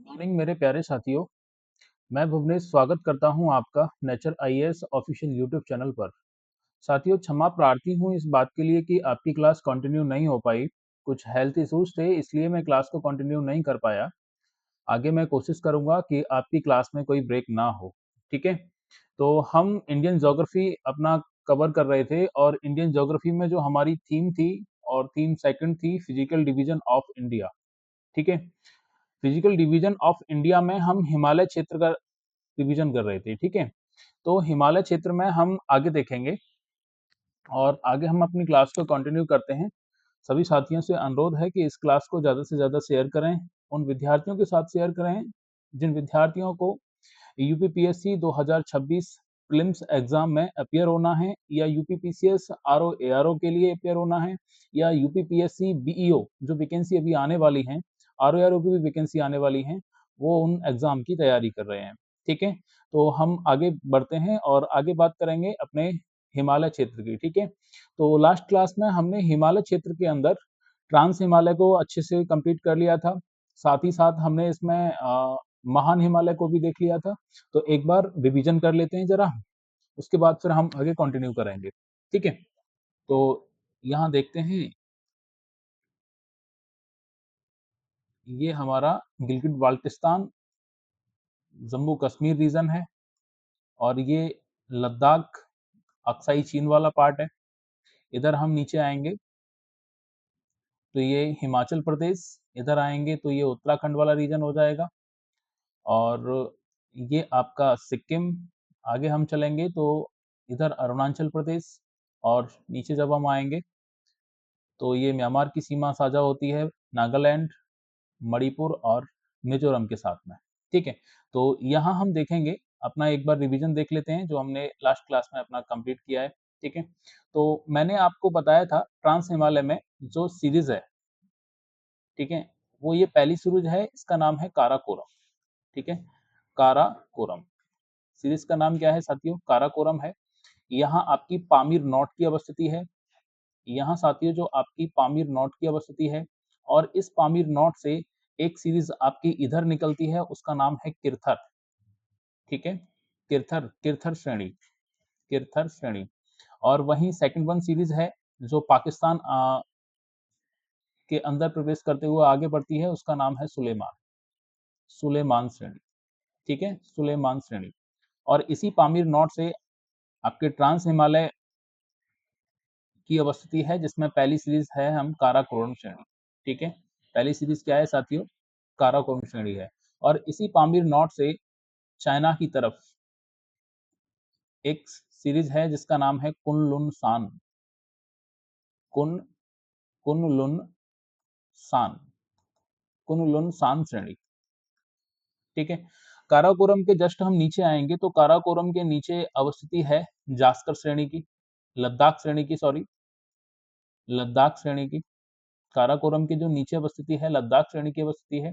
Morning मेरे प्यारे साथियों। मैं भुवनेश स्वागत करता हूं आपका nature IAS official YouTube channel पर। साथियों, क्षमा प्रार्थी हूं इस बात के लिए कि आपकी क्लास कंटिन्यू नहीं हो पाई। कुछ हेल्थ इश्यूज थे, इसलिए मैं क्लास को कंटिन्यू नहीं कर पाया। आगे मैं कोशिश करूंगा कि आपकी क्लास में कोई ब्रेक ना हो। ठीक है। तो हम इंडियन ज्योग्राफी अपना कवर कर रहे थे और इंडियन ज्योग्राफी में जो हमारी थीम थी और थीम सेकंड थी फिजिकल डिवीजन ऑफ इंडिया। ठीक है। फिजिकल डिवीजन ऑफ इंडिया में हम हिमालय क्षेत्र का रिवीजन कर रहे थे। ठीक है। तो हिमालय क्षेत्र में हम आगे देखेंगे और आगे हम अपनी क्लास को कंटिन्यू करते हैं। सभी साथियों से अनुरोध है कि इस क्लास को ज़्यादा से ज़्यादा शेयर करें। उन विद्यार्थियों के साथ शेयर करें जिन विद्यार्थियों को यूपीपीएससी 2026 प्रीलिम्स एग्जाम में अपियर होना है, या यूपीपीसीएस आरओ एआरओ के लिए अपियर होना है, या यूपीपीएससी बीईओ जो वैकेंसी अभी आने वाली हैं, आरओ एआरओ की भी वैकेंसी आने वाली हैं, वो उन एग्जाम की तैयारी कर रहे हैं। ठीक है। तो हम आगे बढ़ते हैं और आगे बात करेंगे अपने हिमालय क्षेत्र की। ठीक है। तो लास्ट क्लास में हमने हिमालय क्षेत्र के अंदर ट्रांस हिमालय को अच्छे से कंप्लीट कर लिया था। साथ ही साथ हमने इसमें महान हिमालय को भी देख लिया था। तो एक बार रिवीजन कर लेते हैं जरा, उसके बाद फिर हम आगे कंटिन्यू करेंगे। ठीक है। तो यहाँ देखते हैं, ये हमारा गिलगित बाल्टिस्तान जम्मू कश्मीर रीजन है और ये लद्दाख अक्साई चीन वाला पार्ट है। इधर हम नीचे आएंगे तो ये हिमाचल प्रदेश, इधर आएंगे तो ये उत्तराखंड वाला रीजन हो जाएगा और ये आपका सिक्किम। आगे हम चलेंगे तो इधर अरुणाचल प्रदेश और नीचे जब हम आएंगे तो ये म्यांमार की सीमा साझा होती है नागालैंड, मणिपुर और मिजोरम के साथ में। ठीक है। तो यहाँ हम देखेंगे, अपना एक बार रिवीजन देख लेते हैं जो हमने लास्ट क्लास में अपना कंप्लीट किया है। ठीक है। तो मैंने आपको बताया था ट्रांस हिमालय में जो सीरीज है, ठीक है, वो ये पहली सीरीज है, इसका नाम है काराकोरम। ठीक है। काराकोरम सीरीज का नाम क्या है साथियों? काराकोरम है। यहाँ आपकी पामीर नॉट की अवस्थिति है। यहाँ साथियों जो आपकी पामीर नॉट की अवस्थिति है और इस पामीर नॉट से एक सीरीज आपकी इधर निकलती है, उसका नाम है किरथर। ठीक है। किरथर, किरथर श्रेणी, किरथर श्रेणी। और वहीं सेकंड वन सीरीज है जो पाकिस्तान के अंदर प्रवेश करते हुए आगे बढ़ती है, उसका नाम है सुलेमान, सुलेमान श्रेणी। ठीक है, सुलेमान श्रेणी। और इसी पामीर नॉट से आपके ट्रांस हिमालय की अवस्थिति है जिसमें पहली सीरीज है हम काराकोरम श्रेणी। ठीक है। पहली सीरीज क्या है साथियों? काराकोरम श्रेणी है। और इसी पामीर नॉट से चाइना की तरफ एक सीरीज है जिसका नाम है कुनलुन सान, कुन कुनलुन सान, कुनलुन सान श्रेणी। ठीक है। काराकोरम के जस्ट हम नीचे आएंगे तो काराकोरम के नीचे अवस्थिति है जास्कर श्रेणी की, लद्दाख श्रेणी की, सॉरी, लद्दाख श्रेणी की। काराकोरम के जो नीचे अवस्थिति है लद्दाख श्रेणी की अवस्थिति है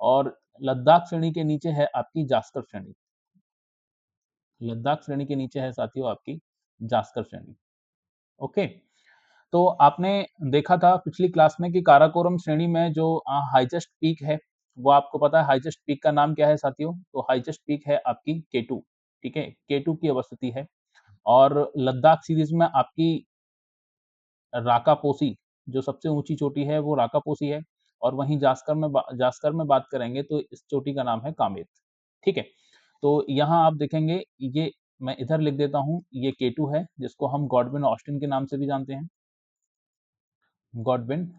और लद्दाख श्रेणी के नीचे है आपकी जास्कर श्रेणी। लद्दाख श्रेणी के नीचे है साथियों आपकी जास्कर श्रेणी। ओके। तो आपने देखा था पिछली क्लास में कि काराकोरम श्रेणी में जो हाईएस्ट पीक है, वो आपको पता है हाईएस्ट पीक का नाम क्या है साथियों? तो हाईएस्ट पीक है आपकी K2। ठीक है, K2 की अवस्थिति है। और लद्दाख सीरीज में आपकी राकापोसी जो सबसे ऊंची चोटी है वो राकापोसी है। और वहीं जास्कर में बात करेंगे तो इस चोटी का नाम है कामेत। ठीक है। तो यहाँ आप देखेंगे, ये मैं इधर लिख देता हूँ, ये K2 है जिसको हम गॉडविन ऑस्टिन के नाम से भी जानते हैं, गॉडविन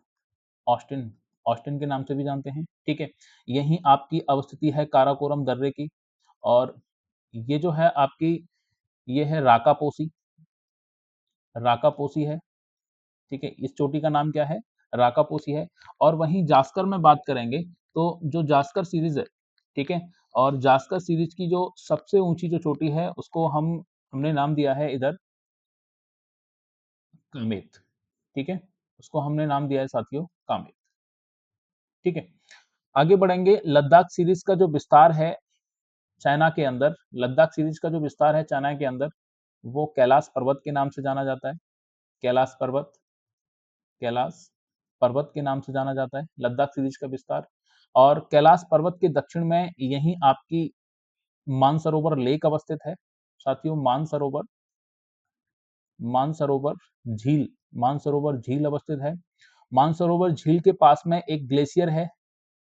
ऑस्टिन, ऑस्टिन के नाम से भी जानते हैं। ठीक है। यही आपकी अवस्थिति है काराकोरम दर्रे की। और ये जो है आपकी, ये है राकापोसी, राकापोसी है। ठीक है। इस चोटी का नाम क्या है? राकापोसी है। और वहीं जास्कर में बात करेंगे तो जो जास्कर सीरीज है, ठीक है, और जास्कर सीरीज की जो सबसे ऊंची जो चोटी है उसको हमने नाम दिया है इधर कामेत। ठीक है। उसको हमने नाम दिया है साथियों कामेत। ठीक है। आगे बढ़ेंगे। लद्दाख सीरीज का जो विस्तार है चाइना के अंदर, लद्दाख सीरीज का जो विस्तार है चाइना के अंदर, वो कैलाश पर्वत के नाम से जाना जाता है। कैलाश पर्वत, कैलाश पर्वत के नाम से जाना जाता है लद्दाख सीरीज का विस्तार। और कैलाश पर्वत के दक्षिण में यहीं आपकी मानसरोवर लेक अवस्थित है साथियों। मानसरोवर झील मानसरोवर झील अवस्थित है। मानसरोवर झील के पास में एक ग्लेशियर है,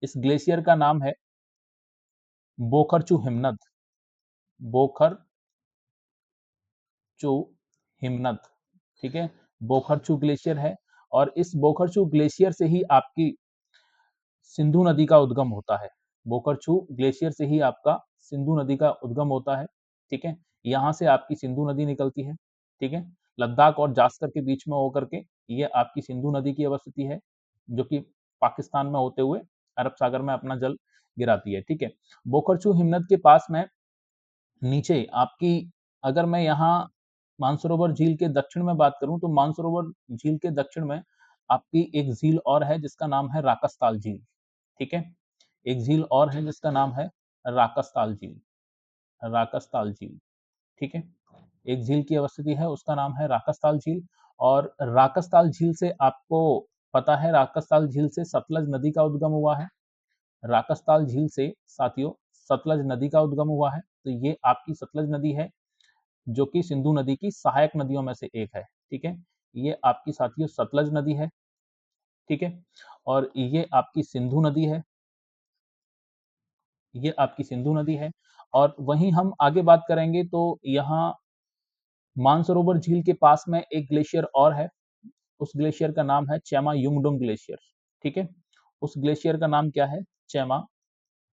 इस ग्लेशियर का नाम है बोखरचू हिमनद। बोखरचू हिमनद, ठीक है, बोखरचू ग्लेशियर है। और इस बोखरचू ग्लेशियर से ही आपकी सिंधु नदी का उद्गम होता है। बोखरचू ग्लेशियर से ही आपका सिंधु नदी का उद्गम होता है, ठीक है। यहाँ से आपकी सिंधु नदी निकलती है, ठीक है। लद्दाख और जास्कर के बीच में होकर के ये आपकी सिंधु नदी की अवस्थिति है, जो कि पाकिस्तान में होते हुए अरब सागर में अपना जल गिराती है, ठीक है। बोखरचू हिमनद के पास में नीचे आपकी, अगर मैं यहाँ मानसरोवर झील के दक्षिण में बात करूं तो मानसरोवर झील के दक्षिण में आपकी एक झील और है जिसका नाम है राकसताल झील, ठीक है। एक झील और है जिसका नाम है राकसताल झील, राकसताल झील, ठीक है। एक झील की अवस्थिति है उसका नाम है राकसताल झील। और राकसताल झील से आपको पता है, राकसताल झील से सतलज नदी का उद्गम हुआ है। राकसताल झील से साथियों सतलज नदी का उद्गम हुआ है। तो ये आपकी सतलज नदी है जो कि सिंधु नदी की सहायक नदियों में से एक है, ठीक है। ये आपकी साथियों सतलज नदी है, ठीक है। और ये आपकी सिंधु नदी है, ये आपकी सिंधु नदी है। और वहीं हम आगे बात करेंगे तो यहाँ मानसरोवर झील के पास में एक ग्लेशियर और है, उस ग्लेशियर का नाम है चेमा युंगडुंग ग्लेशियर, ठीक है। उस ग्लेशियर का नाम क्या है? चेमा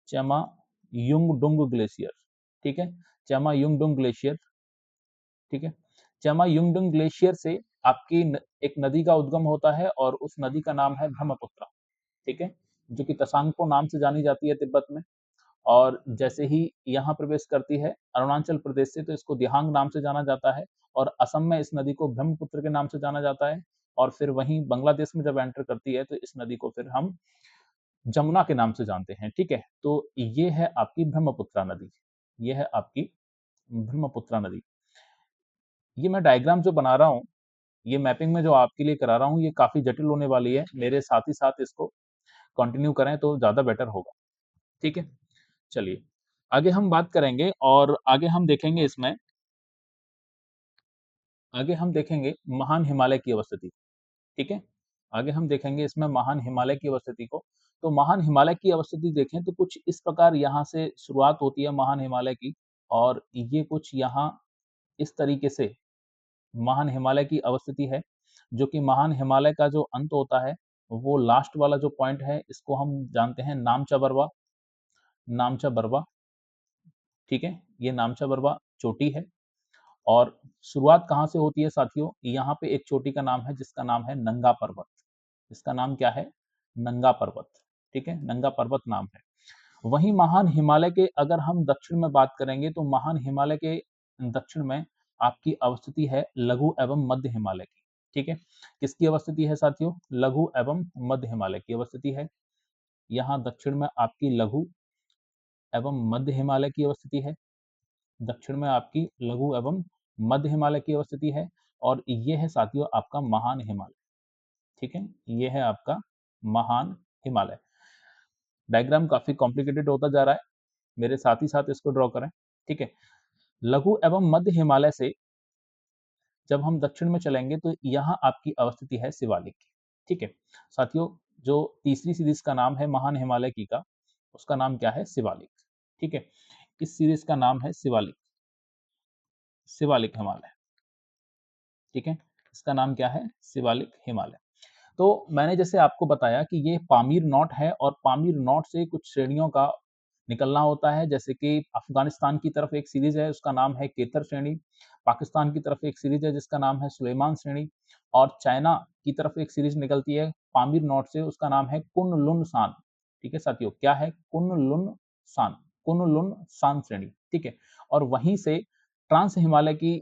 चेमा युंगडुंग ग्लेशियर, ठीक है। चेमा युंगडुंग ग्लेशियर, ठीक है। चेमा युंगडुंग ग्लेशियर से आपकी एक नदी का उद्गम होता है और उस नदी का नाम है ब्रह्मपुत्र, ठीक है, जो कि तसांगपो नाम से जानी जाती है तिब्बत में। और जैसे ही यहाँ प्रवेश करती है अरुणाचल प्रदेश से तो इसको दिहांग नाम से जाना जाता है। और असम में इस नदी को ब्रह्मपुत्र के नाम से जाना जाता है। और फिर वहीं बांग्लादेश में जब एंटर करती है तो इस नदी को फिर हम जमुना के नाम से जानते हैं, ठीक है। तो ये है आपकी ब्रह्मपुत्रा नदी, ये है आपकी ब्रह्मपुत्रा नदी। ये मैं डायग्राम जो बना रहा हूँ, ये मैपिंग में जो आपके लिए करा रहा हूँ, ये काफी जटिल होने वाली है, मेरे साथ ही साथ इसको कंटिन्यू करें तो ज्यादा बेटर होगा, ठीक है। चलिए आगे हम बात करेंगे और आगे हम देखेंगे इसमें, आगे हम देखेंगे महान हिमालय की अवस्थिति, ठीक है। आगे हम देखेंगे इसमें महान हिमालय की अवस्थिति को। तो महान हिमालय की अवस्थिति देखें तो कुछ इस प्रकार यहाँ से शुरुआत होती है महान हिमालय की। और ये कुछ यहाँ इस तरीके से महान हिमालय की अवस्थिति है, जो कि महान हिमालय का जो अंत होता है वो लास्ट वाला जो पॉइंट है इसको हम जानते हैं नामचा बरवा, नामचा बरवा, ठीक है। ये नामचा बरवा चोटी है। और शुरुआत कहाँ से होती है साथियों? यहाँ पे एक चोटी का नाम है जिसका नाम है नंगा पर्वत। इसका नाम क्या है? नंगा पर्वत, ठीक है, नंगा पर्वत नाम है। वहीं महान हिमालय के अगर हम दक्षिण में बात करेंगे तो महान हिमालय के दक्षिण में आपकी अवस्थिति है लघु एवं मध्य हिमालय की, ठीक है। किसकी अवस्थिति है साथियों? लघु एवं मध्य हिमालय की अवस्थिति है। यहाँ दक्षिण में आपकी लघु एवं मध्य हिमालय की अवस्थिति है। दक्षिण में आपकी लघु एवं मध्य हिमालय की अवस्थिति है। और ये है साथियों आपका महान हिमालय, ठीक है। ये है आपका महान हिमालय। डायग्राम काफी कॉम्प्लिकेटेड होता जा रहा है, मेरे साथ ही साथ इसको ड्रॉ करें, ठीक है। लघु एवं मध्य हिमालय से जब हम दक्षिण में चलेंगे तो यहाँ आपकी अवस्थिति है शिवालिक की, ठीक है। साथियों जो तीसरी सीरीज का नाम है महान हिमालय की का, उसका नाम क्या है? शिवालिक, ठीक है। इस सीरीज का नाम है शिवालिक, शिवालिक हिमालय, ठीक है। इसका नाम क्या है? शिवालिक हिमालय। तो मैंने जैसे आपको बताया कि ये पामीर नॉट है और पामीर नॉट से कुछ श्रेणियों का निकलना होता है, जैसे कि अफगानिस्तान की तरफ एक सीरीज है उसका नाम है केतर श्रेणी, पाकिस्तान की तरफ एक सीरीज है जिसका नाम है सुलेमान श्रेणी, और चाइना की तरफ एक सीरीज निकलती है पामीर नॉट से, उसका नाम है कुन लुन सान, ठीक है साथियों। क्या है? कुन लुन सान, कुन लुन सान श्रेणी, ठीक है। और वहीं से ट्रांस हिमालय की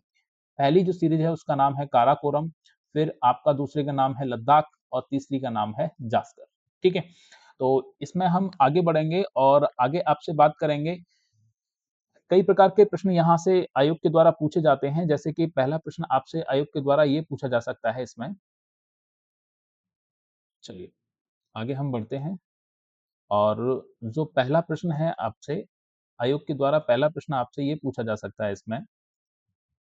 पहली जो सीरीज है उसका नाम है काराकोरम, फिर आपका दूसरे का नाम है लद्दाख और तीसरी का नाम है जास्कर, ठीक है। तो इसमें हम आगे बढ़ेंगे और आगे आपसे बात करेंगे। कई प्रकार के प्रश्न यहाँ से आयोग के द्वारा पूछे जाते हैं, जैसे कि पहला प्रश्न आपसे आयोग के द्वारा ये पूछा जा सकता है इसमें। चलिए आगे हम बढ़ते हैं। और जो पहला प्रश्न है आपसे, आयोग के द्वारा पहला प्रश्न आपसे ये पूछा जा सकता है इसमें,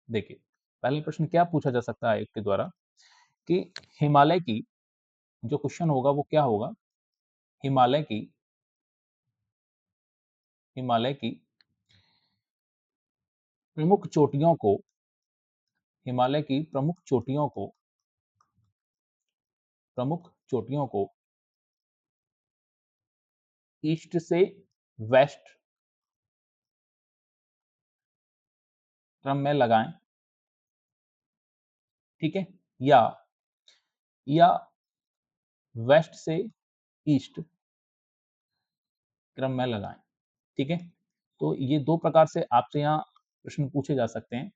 देखिए पहला प्रश्न क्या पूछा जा सकता है आयोग के द्वारा कि हिमालय की, जो क्वेश्चन होगा वो क्या होगा, हिमालय की हिमालय की प्रमुख चोटियों को, हिमालय की प्रमुख चोटियों को ईस्ट से वेस्ट क्रम में लगाएं, ठीक है, या वेस्ट से ईस्ट क्रम में लगाएं, ठीक है। तो ये दो प्रकार से आपसे यहाँ प्रश्न पूछे जा सकते हैं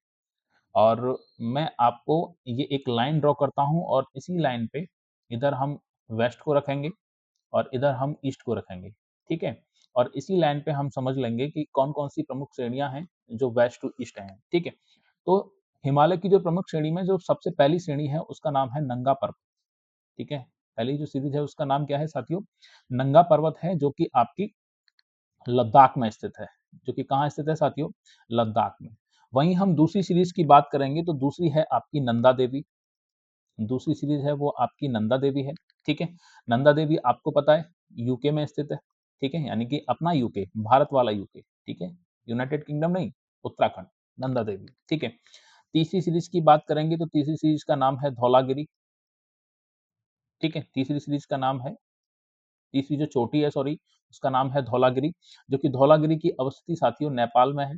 और मैं आपको ये एक लाइन ड्रॉ करता हूँ और इसी लाइन पे इधर हम वेस्ट को रखेंगे और इधर हम ईस्ट को रखेंगे, ठीक है। और इसी लाइन पे हम समझ लेंगे कि कौन कौन सी प्रमुख श्रेणियां हैं जो वेस्ट टू ईस्ट हैं, ठीक है। तो हिमालय की जो प्रमुख श्रेणी में जो सबसे पहली श्रेणी है उसका नाम है नंगा पर्वत, ठीक है। पहली जो सीरीज है उसका नाम क्या है साथियों, नंगा पर्वत है, जो कि आपकी लद्दाख में स्थित है, जो कि कहाँ स्थित है साथियों, लद्दाख में। वहीं हम दूसरी सीरीज की बात करेंगे तो दूसरी है आपकी नंदा देवी, दूसरी सीरीज है वो आपकी नंदा देवी है, ठीक है। नंदा देवी आपको पता है यूके में स्थित है, ठीक है, यानी कि अपना यूके, भारत वाला यूके, ठीक है, यूनाइटेड किंगडम नहीं, उत्तराखंड, नंदा देवी, ठीक है। तीसरी सीरीज की बात करेंगे तो तीसरी सीरीज का नाम है धौलागिरी, ठीक है। तीसरी सीरीज का नाम है, तीसरी जो चोटी है सॉरी, उसका नाम है धौलागिरी, जो कि धौलागिरी की अवस्थिति साथियों नेपाल में है।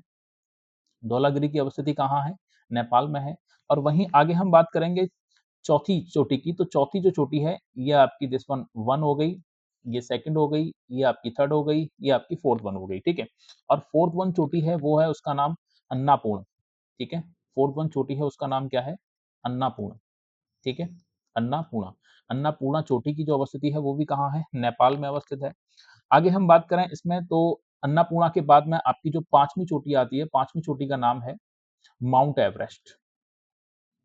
धौलागिरी की अवस्थिति कहाँ है, नेपाल में है। और वहीं आगे हम बात करेंगे चौथी चोटी की, तो चौथी जो चोटी है ये आपकी दिस वन वन हो गई, ये सेकंड हो गई, ये आपकी थर्ड हो गई, ये आपकी फोर्थ वन हो गई, ठीक है। और फोर्थ वन चोटी है वो है उसका नाम अन्नापूर्ण, ठीक है। फोर्थ वन चोटी है उसका नाम क्या है, अन्नापूर्ण, ठीक है, अन्नापूर्णा। अन्नापूर्णा चोटी की जो अवस्थिति है वो भी कहाँ है, नेपाल में अवस्थित है। आगे हम बात करें इसमें तो अन्नपूर्णा के बाद में आपकी जो पांचवी चोटी आती है, पांचवी चोटी का नाम है माउंट एवरेस्ट,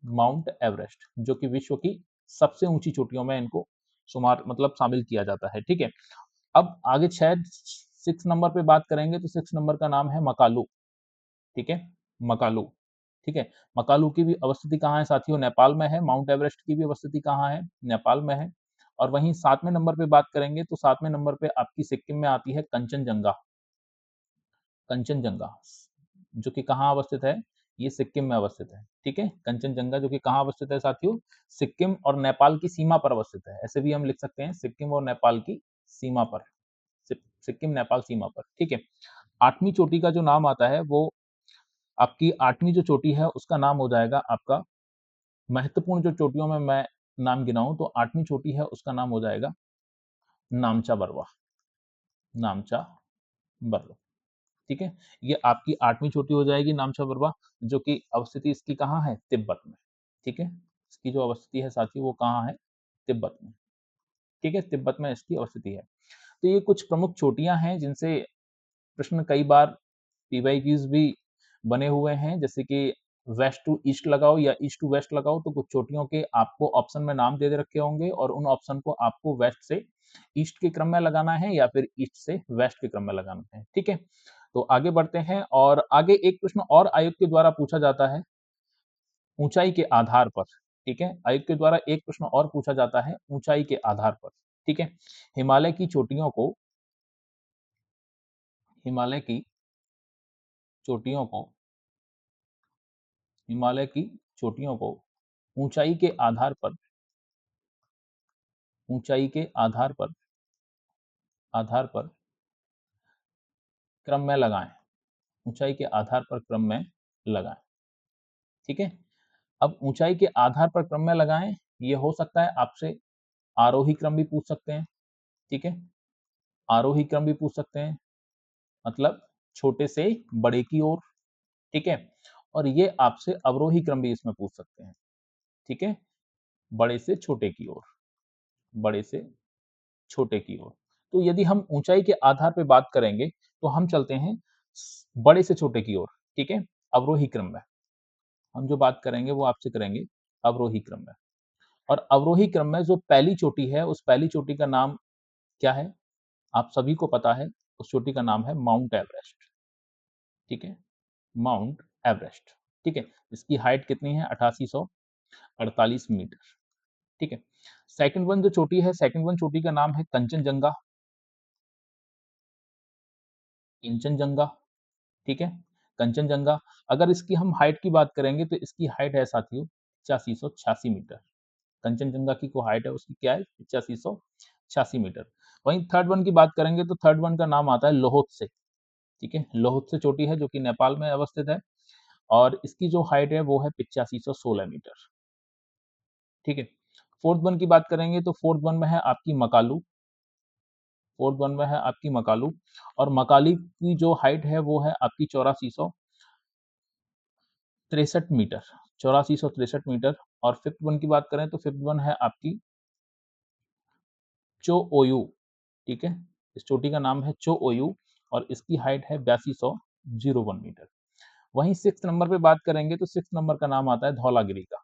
माउंट एवरेस्ट, जो कि विश्व की सबसे ऊंची चोटियों में इनको शुमार मतलब शामिल किया जाता है, ठीक है। अब आगे छह सिक्स नंबर पे बात करेंगे तो सिक्स नंबर का नाम है मकालू, ठीक है, मकालू, ठीक है। मकालू की भी अवस्थिति कहाँ है साथियों, नेपाल में है। माउंट एवरेस्ट की भी अवस्थिति कहाँ है, नेपाल में है। और वहीं सातवें नंबर पे बात करेंगे तो सातवें नंबर पे आपकी सिक्किम में आती है कंचनजंगा, कंचनजंगा, जो कि कहाँ अवस्थित है, ये सिक्किम में अवस्थित है, ठीक है। कंचनजंगा जो कि कहाँ अवस्थित है साथियों, सिक्किम और नेपाल की सीमा पर अवस्थित है, ऐसे भी हम लिख सकते हैं सिक्किम और नेपाल की सीमा पर, सिक्किम नेपाल सीमा पर, ठीक है। आठवीं चोटी का जो नाम आता है वो आपकी आठवीं जो चोटी है उसका नाम हो जाएगा आपका, महत्वपूर्ण जो चोटियों में मैं नाम गिनाऊं तो आठवीं चोटी है उसका नाम हो जाएगा नामचा बरवा, नामचा बरवा, ठीक है। ये आपकी आठवीं चोटी हो जाएगी नामचा बरवा, जो कि अवस्थिति इसकी कहाँ है, तिब्बत में, ठीक है। इसकी जो अवस्थिति है साथी वो कहाँ है, तिब्बत में, ठीक है, तिब्बत में इसकी अवस्थिति है। तो ये कुछ प्रमुख चोटियां हैं जिनसे प्रश्न कई बार पीवाईक्यूज भी बने हुए हैं, जैसे कि वेस्ट टू ईस्ट लगाओ या ईस्ट टू वेस्ट लगाओ, तो कुछ चोटियों के आपको ऑप्शन में नाम दे रखे होंगे और उन ऑप्शन को आपको वेस्ट से ईस्ट के क्रम में लगाना है या फिर ईस्ट से वेस्ट के क्रम में लगाना है, ठीक है। तो आगे बढ़ते हैं और आगे एक प्रश्न और आयोग के द्वारा पूछा जाता है ऊंचाई के आधार पर, ठीक है। आयोग के द्वारा एक प्रश्न और पूछा जाता है ऊंचाई के आधार पर, ठीक है। हिमालय की चोटियों को, हिमालय की चोटियों को, हिमालय की चोटियों को ऊंचाई के आधार पर, ऊंचाई के आधार पर क्रम में लगाएं, ऊंचाई के आधार पर क्रम में लगाएं, ठीक है। अब ऊंचाई के आधार पर क्रम में लगाएं, ये हो सकता है आपसे आरोही क्रम भी पूछ सकते हैं, ठीक है, आरोही क्रम भी पूछ सकते हैं, मतलब छोटे से बड़े की ओर, ठीक है। और ये आपसे अवरोही क्रम भी इसमें पूछ सकते हैं, ठीक है, बड़े से छोटे की ओर, बड़े से छोटे की ओर। तो यदि हम ऊंचाई के आधार पे बात करेंगे तो हम चलते हैं बड़े से छोटे की ओर, ठीक है, अवरोही क्रम में। हम जो बात करेंगे वो आपसे करेंगे अवरोही क्रम में। और अवरोही क्रम में जो पहली चोटी है उस पहली चोटी का नाम क्या है, आप सभी को पता है उस चोटी का नाम है माउंट एवरेस्ट, ठीक है, माउंट एवरेस्ट, ठीक है। इसकी हाइट कितनी है? 8848 मीटर, ठीक है। सेकंड वन जो चोटी है, सेकंड वन चोटी का नाम है कंचनजंगा, इंचनजंगा, ठीक है, कंचनजंगा। अगर इसकी हम हाइट की बात करेंगे तो इसकी हाइट है साथियों 8586 मीटर। कंचनजंगा की जो हाइट है उसकी क्या है? 8586 मीटर। वहीं थर्ड वन की बात करेंगे तो थर्ड वन का नाम आता है लोहोत्से, ठीक है, लोहोत्से चोटी है जो कि नेपाल में अवस्थित है और इसकी जो हाइट है वो है 8516 मीटर, ठीक है। फोर्थ वन की बात करेंगे तो फोर्थ वन में है आपकी मकालू, फोर्थ वन में है आपकी मकालू और मकाली की जो हाइट है वो है आपकी 8463 मीटर, 8463 मीटर। और फिफ्थ वन की बात करें तो फिफ्थ वन है आपकी चो ओयू, ठीक है, इस चोटी का नाम है चो ओयू और इसकी हाइट है 8201 मीटर। वहीं सिक्स नंबर पे बात करेंगे तो सिक्स नंबर का नाम आता है धौलागिरी का,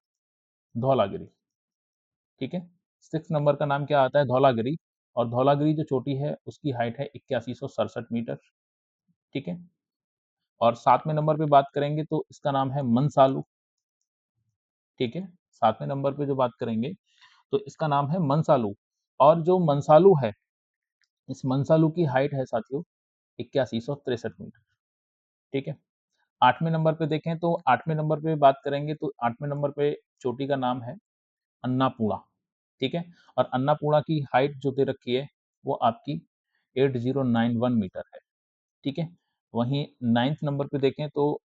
धौलागिरी, ठीक है। सिक्स नंबर का नाम क्या आता है? धौलागिरी। और धौलागिरी जो चोटी है उसकी हाइट है 8167 मीटर, ठीक है। और सातवें नंबर पे बात करेंगे तो इसका नाम है मनसालू, ठीक है। सातवें नंबर पे जो बात करेंगे तो इसका नाम है मनसालू और जो मनसालू है इस मनसालू की हाइट है साथियों 8163 मीटर, ठीक है। आठवें नंबर पे देखें तो आठवें नंबर पे बात करेंगे तो आठवें नंबर पे चोटी का नाम है अन्नापूर्णा, ठीक है। और अन्नापूर्णा की हाइट जो दे रखी है वो आपकी 8091 मीटर है, ठीक है। वहीं नाइन्थ नंबर पे देखें तो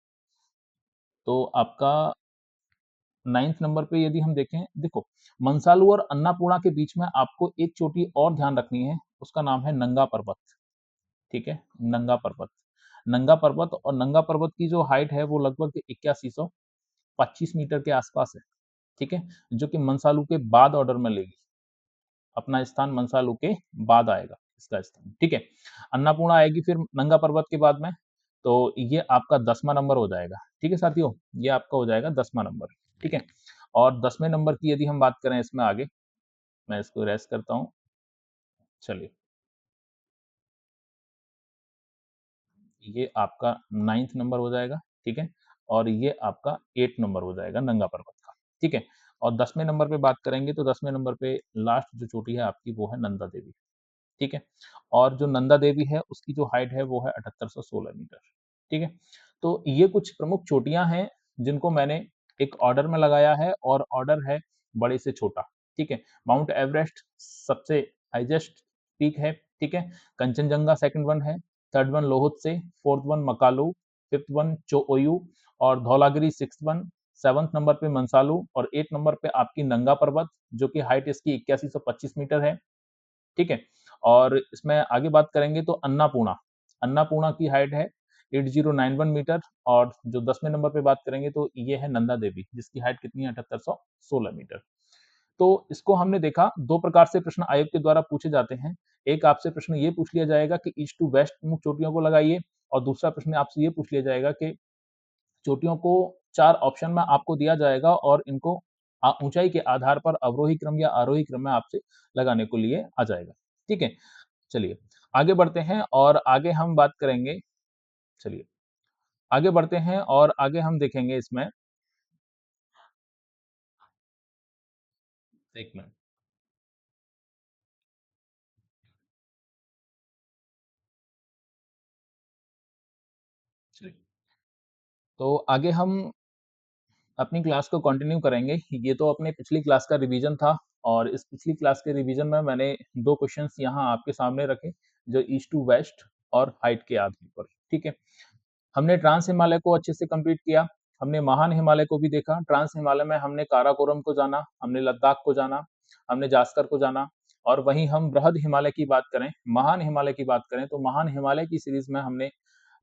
आपका नाइन्थ नंबर पे यदि हम देखें, देखो मंसालू और अन्नापूर्णा के बीच में आपको एक चोटी और ध्यान रखनी है, उसका नाम है नंगा पर्वत, ठीक है, नंगा पर्वत। नंगा पर्वत और नंगा पर्वत की जो हाइट है वो लगभग 8125 मीटर के आसपास है, ठीक है, जो कि मंसालू के बाद ऑर्डर में लेगी, अपना स्थान मंसालू के बाद आएगा इसका स्थान, ठीक है। अन्नपूर्णा आएगी फिर नंगा पर्वत के बाद में, तो ये आपका 10वां नंबर हो जाएगा, ठीक है साथियों, ये आपका हो जाएगा 10वां नंबर, ठीक है। और 10वें नंबर की यदि हम बात करें इसमें आगे, मैं इसको रेस्ट करता हूँ, चलिए, ये आपका 9th नंबर हो जाएगा, ठीक है। और ये आपका 8 नंबर हो जाएगा नंगा पर्वत का, ठीक है। और 10वें नंबर पे बात करेंगे तो 10वें नंबर पे लास्ट जो चोटी है आपकी वो है नंदा देवी, ठीक है। और जो नंदा देवी है उसकी जो हाइट है वो है 7816 मीटर, ठीक है। तो ये कुछ प्रमुख चोटियां हैं जिनको मैंने एक ऑर्डर में लगाया है और ऑर्डर है बड़े से छोटा, ठीक है। माउंट एवरेस्ट सबसे हाईएस्ट पीक है, ठीक है। कंचनजंगा सेकंड वन है, third one Lhotse, fourth one Makalu, fifth one Cho Oyu और Dhaulagiri six one, seventh number पे मंसालू और 8 नंबर पे आपकी नंगा पर्वत जो कि हाइट इसकी 8125 मीटर है, ठीक है। और इसमें आगे बात करेंगे तो अन्नापूर्णा, अन्नापूर्णा की हाइट है 8091 मीटर और जो 10वें नंबर पे बात करेंगे तो ये है नंदा देवी जिसकी हाइट कितनी है? 7816 मीटर। तो इसको हमने देखा, दो प्रकार से प्रश्न आयोग के द्वारा पूछे जाते हैं। एक आपसे प्रश्न ये पूछ लिया जाएगा कि ईस्ट टू वेस्ट मुख्य चोटियों को लगाइए और दूसरा प्रश्न आपसे ये पूछ लिया जाएगा कि चोटियों को 4 ऑप्शन में आपको दिया जाएगा और इनको ऊंचाई के आधार पर अवरोही क्रम या आरोही क्रम में आपसे लगाने को लिए आ जाएगा, ठीक है। चलिए आगे बढ़ते हैं और आगे हम बात करेंगे, चलिए आगे बढ़ते हैं और आगे हम देखेंगे इसमें, एक मिनट, चलिए तो आगे हम अपनी क्लास को कंटिन्यू करेंगे। ये तो अपने पिछली क्लास का रिवीजन था और इस पिछली क्लास के रिवीजन में मैंने दो क्वेश्चंस यहाँ आपके सामने रखे जो ईस्ट टू वेस्ट और हाइट के आधार पर, ठीक है। हमने ट्रांस हिमालय को अच्छे से कंप्लीट किया, हमने महान हिमालय को भी देखा। ट्रांस हिमालय में हमने काराकोरम को जाना, हमने लद्दाख को जाना, हमने जास्कर को जाना और वहीं हम बृहद हिमालय की बात करें, महान हिमालय की बात करें तो महान हिमालय की सीरीज में हमने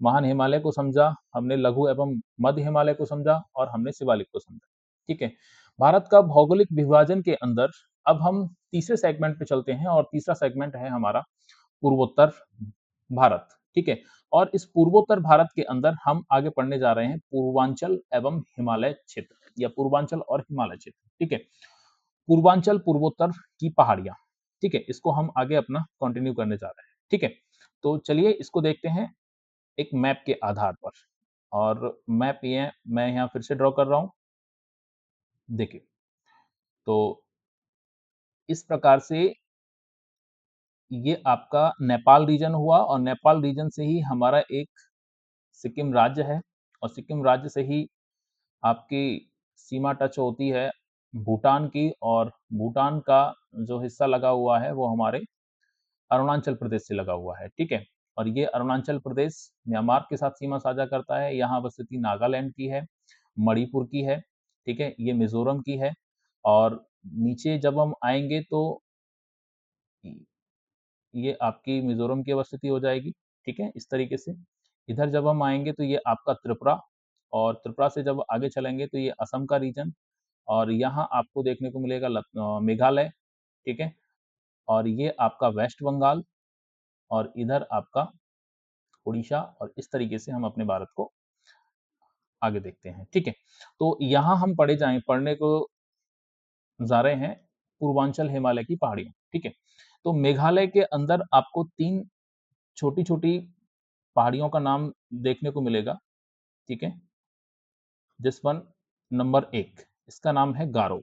महान हिमालय को समझा, हमने लघु एवं मध्य हिमालय को समझा और हमने शिवालिक को समझा, ठीक है। भारत का भौगोलिक विभाजन के अंदर अब हम तीसरे सेगमेंट पे चलते हैं और तीसरा सेगमेंट है हमारा पूर्वोत्तर भारत, ठीक है। और इस पूर्वोत्तर भारत के अंदर हम आगे पढ़ने जा रहे हैं पूर्वांचल एवं हिमालय क्षेत्र या पूर्वांचल और हिमालय क्षेत्र, ठीक है। पूर्वांचल पूर्वोत्तर की पहाड़ियां, ठीक है, इसको हम आगे अपना कंटिन्यू करने जा रहे हैं। ठीक है, तो चलिए इसको देखते हैं एक मैप के आधार पर। और मैप ये मैं यहाँ फिर से ड्रॉ कर रहा हूँ। देखिए, तो इस प्रकार से ये आपका नेपाल रीजन हुआ और नेपाल रीजन से ही हमारा एक सिक्किम राज्य है और सिक्किम राज्य से ही आपकी सीमा टच होती है भूटान की, और भूटान का जो हिस्सा लगा हुआ है वो हमारे अरुणाचल प्रदेश से लगा हुआ है। ठीक है, और ये अरुणाचल प्रदेश म्यांमार के साथ सीमा साझा करता है। यहाँ बस्ती नागालैंड की है, मणिपुर की है, ठीक है, ये मिजोरम की है। और नीचे जब हम आएंगे तो ये आपकी मिजोरम की अवस्थिति हो जाएगी। ठीक है, इस तरीके से इधर जब हम आएंगे तो ये आपका त्रिपुरा, और त्रिपुरा से जब आगे चलेंगे तो ये असम का रीजन, और यहाँ आपको देखने को मिलेगा मेघालय। ठीक है, और ये आपका वेस्ट बंगाल, और इधर आपका उड़ीसा, और इस तरीके से हम अपने भारत को आगे देखते हैं। ठीक है, तो यहाँ हम पढ़ने को जा रहे हैं पूर्वांचल हिमालय की पहाड़ियां। ठीक है, तो मेघालय के अंदर आपको 3 छोटी-छोटी पहाड़ियों का नाम देखने को मिलेगा। ठीक है, दिस वन, नंबर 1 इसका नाम है गारो।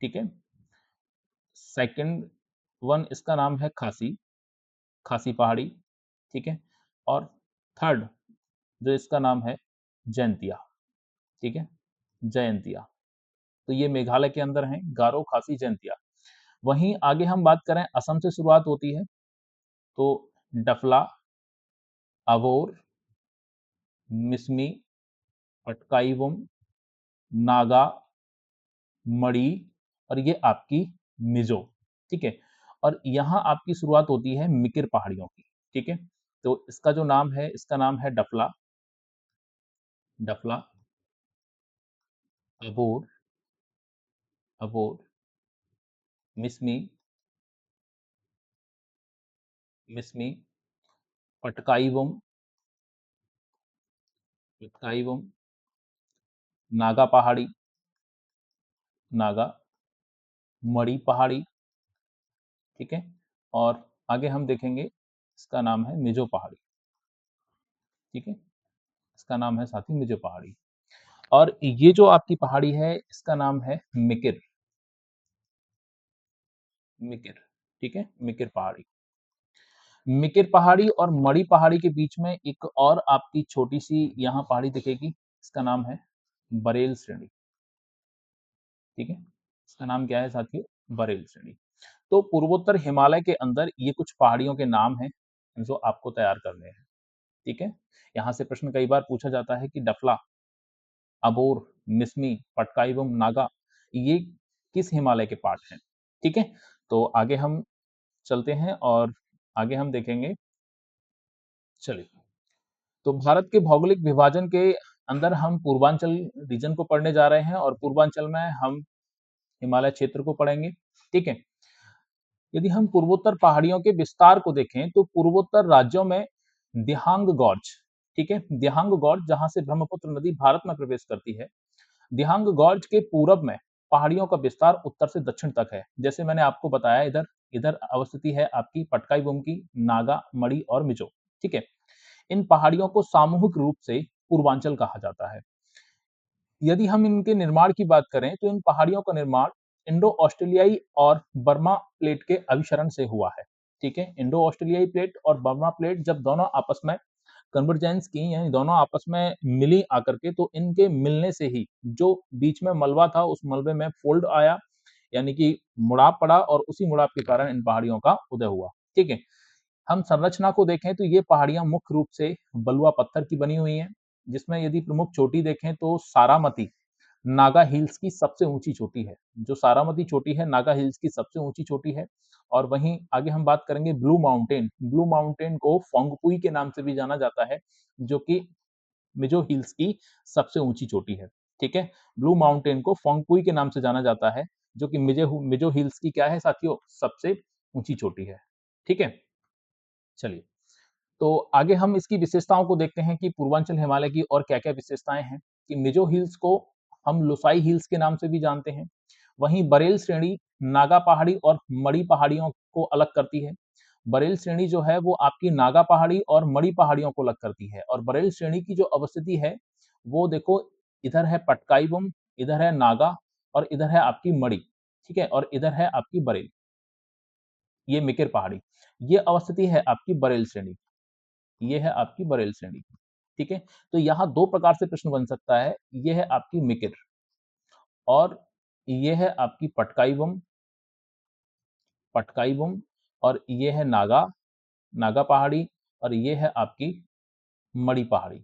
ठीक है, सेकंड वन इसका नाम है खासी, खासी पहाड़ी। ठीक है, और थर्ड जो इसका नाम है जयंतिया। ठीक है, जयंतिया। तो ये मेघालय के अंदर हैं, गारो, खासी, जयंतिया। वहीं आगे हम बात करें, असम से शुरुआत होती है, तो डफला, अवोर, मिसमी, पटकाईवुम, नागा, मणि, और ये आपकी मिजो। ठीक है, और यहाँ आपकी शुरुआत होती है मिकिर पहाड़ियों की। ठीक है, तो इसका जो नाम है, इसका नाम है डफला, डफला, अबोर, अबोर, मिसमी, मिसमी, पटकाईवुम, पटकाईवुम, नागा पहाड़ी, नागा, मणि पहाड़ी। ठीक है, और आगे हम देखेंगे इसका नाम है मिजो पहाड़ी। ठीक है, इसका नाम है साथी मिजो पहाड़ी। और ये जो आपकी पहाड़ी है इसका नाम है मिकिर, मिकिर। ठीक है, मिकिर पहाड़ी। मिकिर पहाड़ी और मणि पहाड़ी के बीच में एक और आपकी छोटी सी यहाँ पहाड़ी दिखेगी, इसका नाम है बरेल श्रेणी। ठीक है, इसका नाम क्या है साथियों? बरेल श्रेणी। तो पूर्वोत्तर हिमालय के अंदर ये कुछ पहाड़ियों के नाम हैं जो आपको तैयार करने हैं। ठीक है, यहाँ से प्रश्न कई बार पूछा जाता है कि डफला, अबोर, मिसमी, पटकाईवुम, नागा ये किस हिमालय के पार्ट हैं। ठीक है, तो आगे हम चलते हैं और आगे हम देखेंगे। चलिए, तो भारत के भौगोलिक विभाजन के अंदर हम पूर्वांचल रीजन को पढ़ने जा रहे हैं, और पूर्वांचल में हम हिमालय क्षेत्र को पढ़ेंगे। ठीक है, यदि हम पूर्वोत्तर पहाड़ियों के विस्तार को देखें तो पूर्वोत्तर राज्यों में दिहांग गॉर्ज, ठीक है, दिहांग गॉर्ज जहां से ब्रह्मपुत्र नदी भारत में प्रवेश करती है, दिहांग गॉर्ज के पूरब में पहाड़ियों का विस्तार उत्तर से दक्षिण तक है। जैसे मैंने आपको बताया, इधर इधर अवस्थिति है आपकी पटकाईवुम की, नागा, मणि और मिजो। ठीक है, इन पहाड़ियों को सामूहिक रूप से पूर्वांचल कहा जाता है। यदि हम इनके निर्माण की बात करें तो इन पहाड़ियों का निर्माण इंडो ऑस्ट्रेलियाई और बर्मा प्लेट के अभिसरण से हुआ है। ठीक है, इंडो ऑस्ट्रेलियाई प्लेट और बर्मा प्लेट जब दोनों आपस में कन्वर्जेंस की, यानी दोनों आपस में मिली आकर के, तो इनके मिलने से ही जो बीच में मलबा था उस मलबे में फोल्ड आया, यानी कि मुड़ाव पड़ा, और उसी मुड़ाव के कारण इन पहाड़ियों का उदय हुआ। ठीक है, हम संरचना को देखें तो ये पहाड़ियां मुख्य रूप से बलुआ पत्थर की बनी हुई हैं, जिसमें यदि प्रमुख चोटी देखें तो सारामती नागा हिल्स की सबसे ऊंची चोटी है। जो सारामती चोटी है नागा हिल्स की सबसे ऊंची चोटी है। और वहीं आगे हम बात करेंगे ब्लू माउंटेन, ब्लू माउंटेन को फोंगपुई के नाम से भी जाना जाता है, जो कि मिजो हिल्स की सबसे ऊंची चोटी है। ठीक है, ब्लू माउंटेन को फोंगपुई के नाम से जाना जाता है, जो कि मिजो मिजो हिल्स की क्या है साथियों? सबसे ऊंची चोटी है। ठीक है, चलिए, तो आगे हम इसकी विशेषताओं को देखते हैं कि पूर्वांचल हिमालय की और क्या-क्या विशेषताएं हैं। कि मिजो हिल्स को हम लोसाई हिल्स के नाम से भी जानते हैं। वहीं बरेल श्रेणी नागा पहाड़ी और मणि पहाड़ियों को अलग करती है। बरेल श्रेणी जो है वो आपकी नागा पहाड़ी और मणि पहाड़ियों को अलग करती है। और बरेल श्रेणी की जो अवस्थिति है वो देखो, इधर है पटकाई, इधर है नागा और इधर है आपकी मणि, ठीक है, और इधर है आपकी बरेल, ये मिकिर पहाड़ी। ये अवस्थिति है आपकी बरेल श्रेणी, ये है आपकी बरेल श्रेणी, ठीक है। तो यहाँ दो प्रकार से प्रश्न बन सकता है, ये है आपकी मिकिर और ये है आपकी पटकाई बम और ये है नागा नागा पहाड़ी और ये है आपकी मणि पहाड़ी,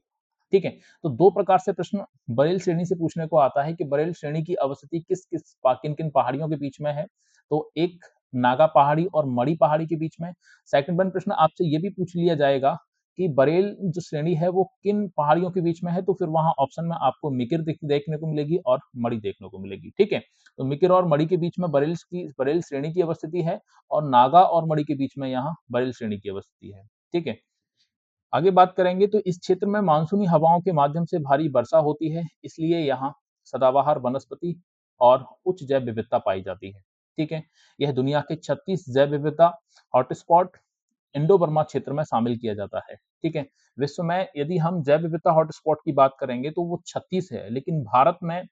ठीक है। तो दो प्रकार से प्रश्न बरेल श्रेणी से पूछने को आता है कि बरेल श्रेणी की अवस्थिति किन किन पहाड़ियों के बीच में है। तो एक नागा पहाड़ी और मणि पहाड़ी के बीच में। सेकंड वन प्रश्न आपसे ये भी पूछ लिया जाएगा कि बरेल जो श्रेणी है वो किन पहाड़ियों के बीच में है, तो फिर वहां ऑप्शन में आपको मिकिर देखने को मिलेगी और मणि देखने को मिलेगी, ठीक है। तो मिकिर और मणि के बीच में बरेल श्रेणी की अवस्थिति है और नागा और मणि के बीच में यहाँ बरेल श्रेणी की अवस्थिति है, ठीक है। आगे बात करेंगे तो इस क्षेत्र में मानसूनी हवाओं के माध्यम से भारी वर्षा होती है, इसलिए यहाँ सदाबहार वनस्पति और उच्च जैव विविधता पाई जाती है, ठीक है। यह दुनिया के 36 जैव विविधता हॉटस्पॉट इंडो बर्मा क्षेत्र में शामिल किया जाता है, ठीक है। विश्व में यदि हम जैव विविधता हॉटस्पॉट की बात करेंगे तो वो 36 है, लेकिन भारत में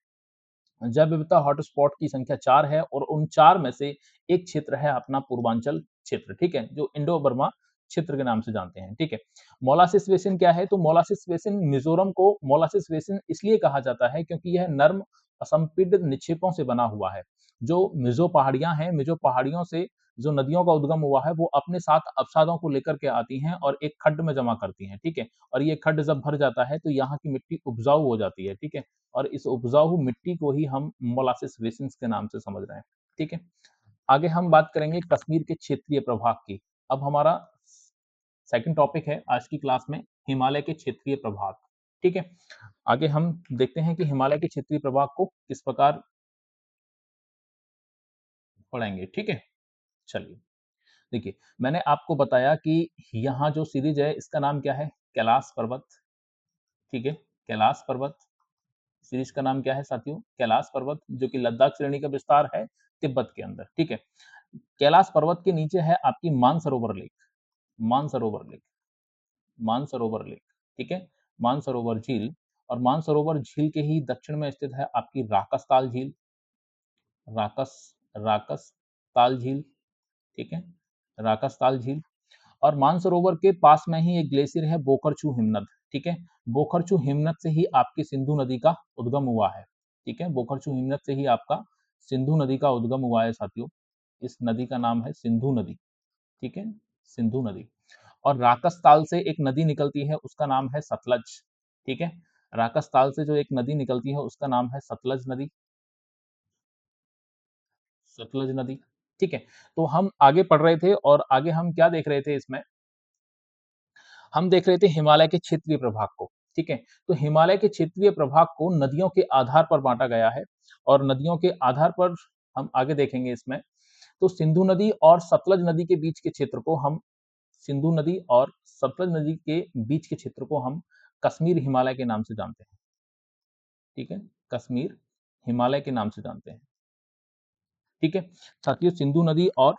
जैव विविधता हॉटस्पॉट की संख्या 4 है और उन 4 में से एक क्षेत्र है अपना पूर्वांचल क्षेत्र, ठीक है, जो इंडो बर्मा क्षेत्र के नाम से जानते हैं, ठीक है। मोलासिस बेसिन क्या है? तो मोलासिस बेसिन, मिजोरम को मोलासिस बेसिन इसलिए कहा जाता है क्योंकि यह नर्म असंपीडित निक्षेपों से बना हुआ है। जो मिजो पहाड़ियां हैं, मिजो पहाड़ियों से जो नदियों का उद्गम हुआ है वो अपने साथ अवसादों को लेकर के आती हैं और एक खड्ड में जमा करती हैं, ठीक है। और ये खड्ड जब भर जाता है तो यहाँ की मिट्टी उपजाऊ हो जाती है, ठीक है। और इस उपजाऊ मिट्टी को ही हम मोलासिस बेसिन्स के नाम से समझ रहे हैं, ठीक है। आगे हम बात करेंगे कश्मीर के क्षेत्रीय प्रभाग की। अब हमारा सेकंड टॉपिक है आज की क्लास में हिमालय के क्षेत्रीय प्रभाग, ठीक है। आगे हम देखते हैं कि हिमालय के क्षेत्रीय प्रभाग को किस प्रकार पढ़ेंगे, ठीक है। चलिए, देखिए, मैंने आपको बताया कि यहाँ जो सीरीज है इसका नाम क्या है? कैलाश पर्वत, ठीक है। कैलाश पर्वत सीरीज का नाम क्या है साथियों? कैलाश पर्वत, जो कि लद्दाख श्रेणी का विस्तार है तिब्बत के अंदर, ठीक है। कैलाश पर्वत के नीचे है आपकी Mansarovar lake, Mansarovar lake, Mansarovar lake, ठीक है, मानसरोवर झील। और मानसरोवर झील के ही दक्षिण में स्थित है आपकी राकस ताल झील, राकस राकस ताल झील, ठीक है, राकस ताल झील। और मानसरोवर के पास में ही एक ग्लेशियर है बोकरचू हिमनद, ठीक है। बोकरचू हिमनद से ही आपकी सिंधु नदी का उद्गम हुआ है, ठीक है। बोकरचू हिमनद से ही आपका सिंधु नदी का उद्गम हुआ है साथियों। इस नदी का नाम है सिंधु नदी, ठीक है, सिंधु नदी। और राकस ताल से एक नदी निकलती है उसका नाम है सतलज, ठीक है। राकस ताल से जो एक नदी निकलती है उसका नाम है सतलज नदी, सतलज नदी, ठीक है। तो हम आगे पढ़ रहे थे और आगे हम क्या देख रहे थे इसमें? हम देख रहे थे हिमालय के क्षेत्रीय प्रभाग को, ठीक है। तो हिमालय के क्षेत्रीय प्रभाग को नदियों के आधार पर बांटा गया है और नदियों के आधार पर हम आगे देखेंगे इसमें। तो सिंधु नदी और सतलज नदी के बीच के क्षेत्र को हम सिंधु नदी और सतलज नदी के बीच के क्षेत्र को हम कश्मीर हिमालय के नाम से जानते हैं, ठीक है, कश्मीर हिमालय के नाम से जानते हैं, ठीक है। साथियों, सिंधु नदी और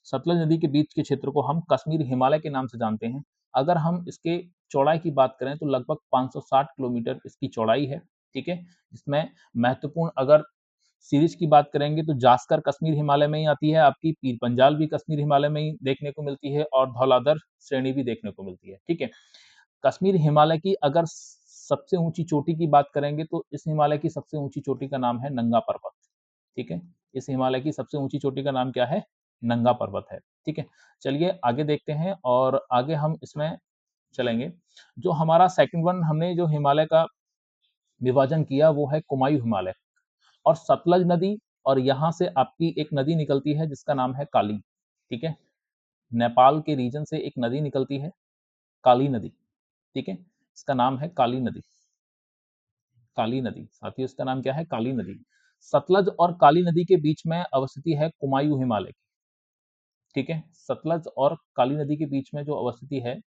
सतलज नदी के बीच के क्षेत्र को हम कश्मीर हिमालय के नाम से जानते हैं। अगर हम इसके चौड़ाई की बात करें तो लगभग 560 किलोमीटर इसकी चौड़ाई है, ठीक है। इसमें महत्वपूर्ण अगर सीरीज की बात करेंगे तो जास्कर कश्मीर हिमालय में ही आती है, आपकी पीर पंजाल भी कश्मीर हिमालय में ही देखने को मिलती है और धौलाधर श्रेणी भी देखने को मिलती है, ठीक है। कश्मीर हिमालय की अगर सबसे ऊंची चोटी की बात करेंगे तो इस हिमालय की सबसे ऊंची चोटी का नाम है नंगा पर्वत, ठीक है। इस हिमालय की सबसे ऊंची चोटी का नाम क्या है? नंगा पर्वत है, ठीक है। चलिए आगे देखते हैं और आगे हम इसमें चलेंगे। जो हमारा सेकंड वन हमने जो हिमालय का विभाजन किया वो है कुमायूं हिमालय और सतलज नदी, और यहाँ से आपकी एक नदी निकलती है जिसका नाम है काली, ठीक है। नेपाल के रीजन से एक नदी निकलती है काली नदी, ठीक है। इसका नाम है काली नदी, काली नदी। साथियों, इसका नाम क्या है? काली नदी। सतलज और काली नदी के बीच में अवस्थिति है कुमायूं हिमालय की, ठीक है। सतलज और काली नदी के बीच में जो अवस्थिति है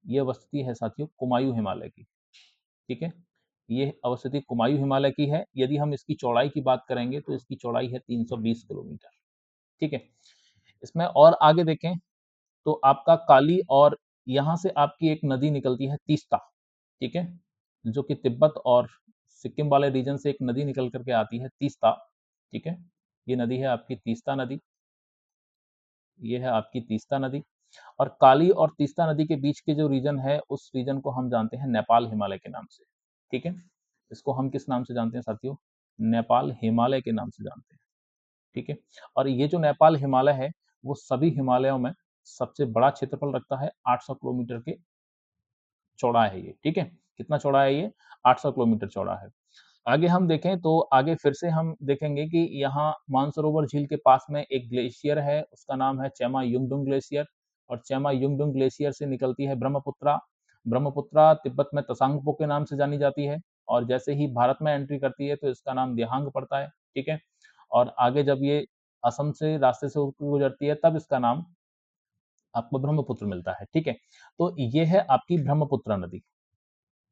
ये अवस्थिति है साथियों कुमायूं हिमालय की, ठीक है। ये अवस्थिति कुमायूं हिमालय की है। यदि हम इसकी चौड़ाई की बात करेंगे तो इसकी चौड़ाई है 320 किलोमीटर, ठीक है। इसमें और आगे देखें तो आपका काली, और यहाँ से आपकी एक नदी निकलती है तीस्ता, ठीक है, जो कि तिब्बत और सिक्किम वाले रीजन से एक नदी निकल करके आती है तीस्ता, ठीक है। ये नदी है आपकी तीस्ता नदी, ये है आपकी तीस्ता नदी। और काली और तीस्ता नदी के बीच के जो रीजन है, उस रीजन को हम जानते हैं नेपाल हिमालय के नाम से, ठीक है। इसको हम किस नाम से जानते हैं साथियों? नेपाल हिमालय के नाम से जानते हैं, ठीक है। और ये जो नेपाल हिमालय है, वो सभी हिमालयों में सबसे बड़ा क्षेत्रफल रखता है, 800 किलोमीटर के चौड़ा है ये, ठीक है। कितना चौड़ा है ये? 800 किलोमीटर चौड़ा है। आगे हम देखें तो आगे फिर से हम देखेंगे कि यहाँ मानसरोवर झील के पास में एक ग्लेशियर है, उसका नाम है चेमा युंगडुंग ग्लेशियर, और चेमा युंगडुंग ग्लेशियर से निकलती है ब्रह्मपुत्रा। ब्रह्मपुत्रा तिब्बत में तसांगपो के नाम से जानी जाती है, और जैसे ही भारत में एंट्री करती है तो इसका नाम दिहांग पड़ता है, ठीक है। और आगे जब ये असम से रास्ते से होकर गुजरती है तब इसका नाम आपको ब्रह्मपुत्र मिलता है, ठीक है। तो ये है आपकी ब्रह्मपुत्र नदी,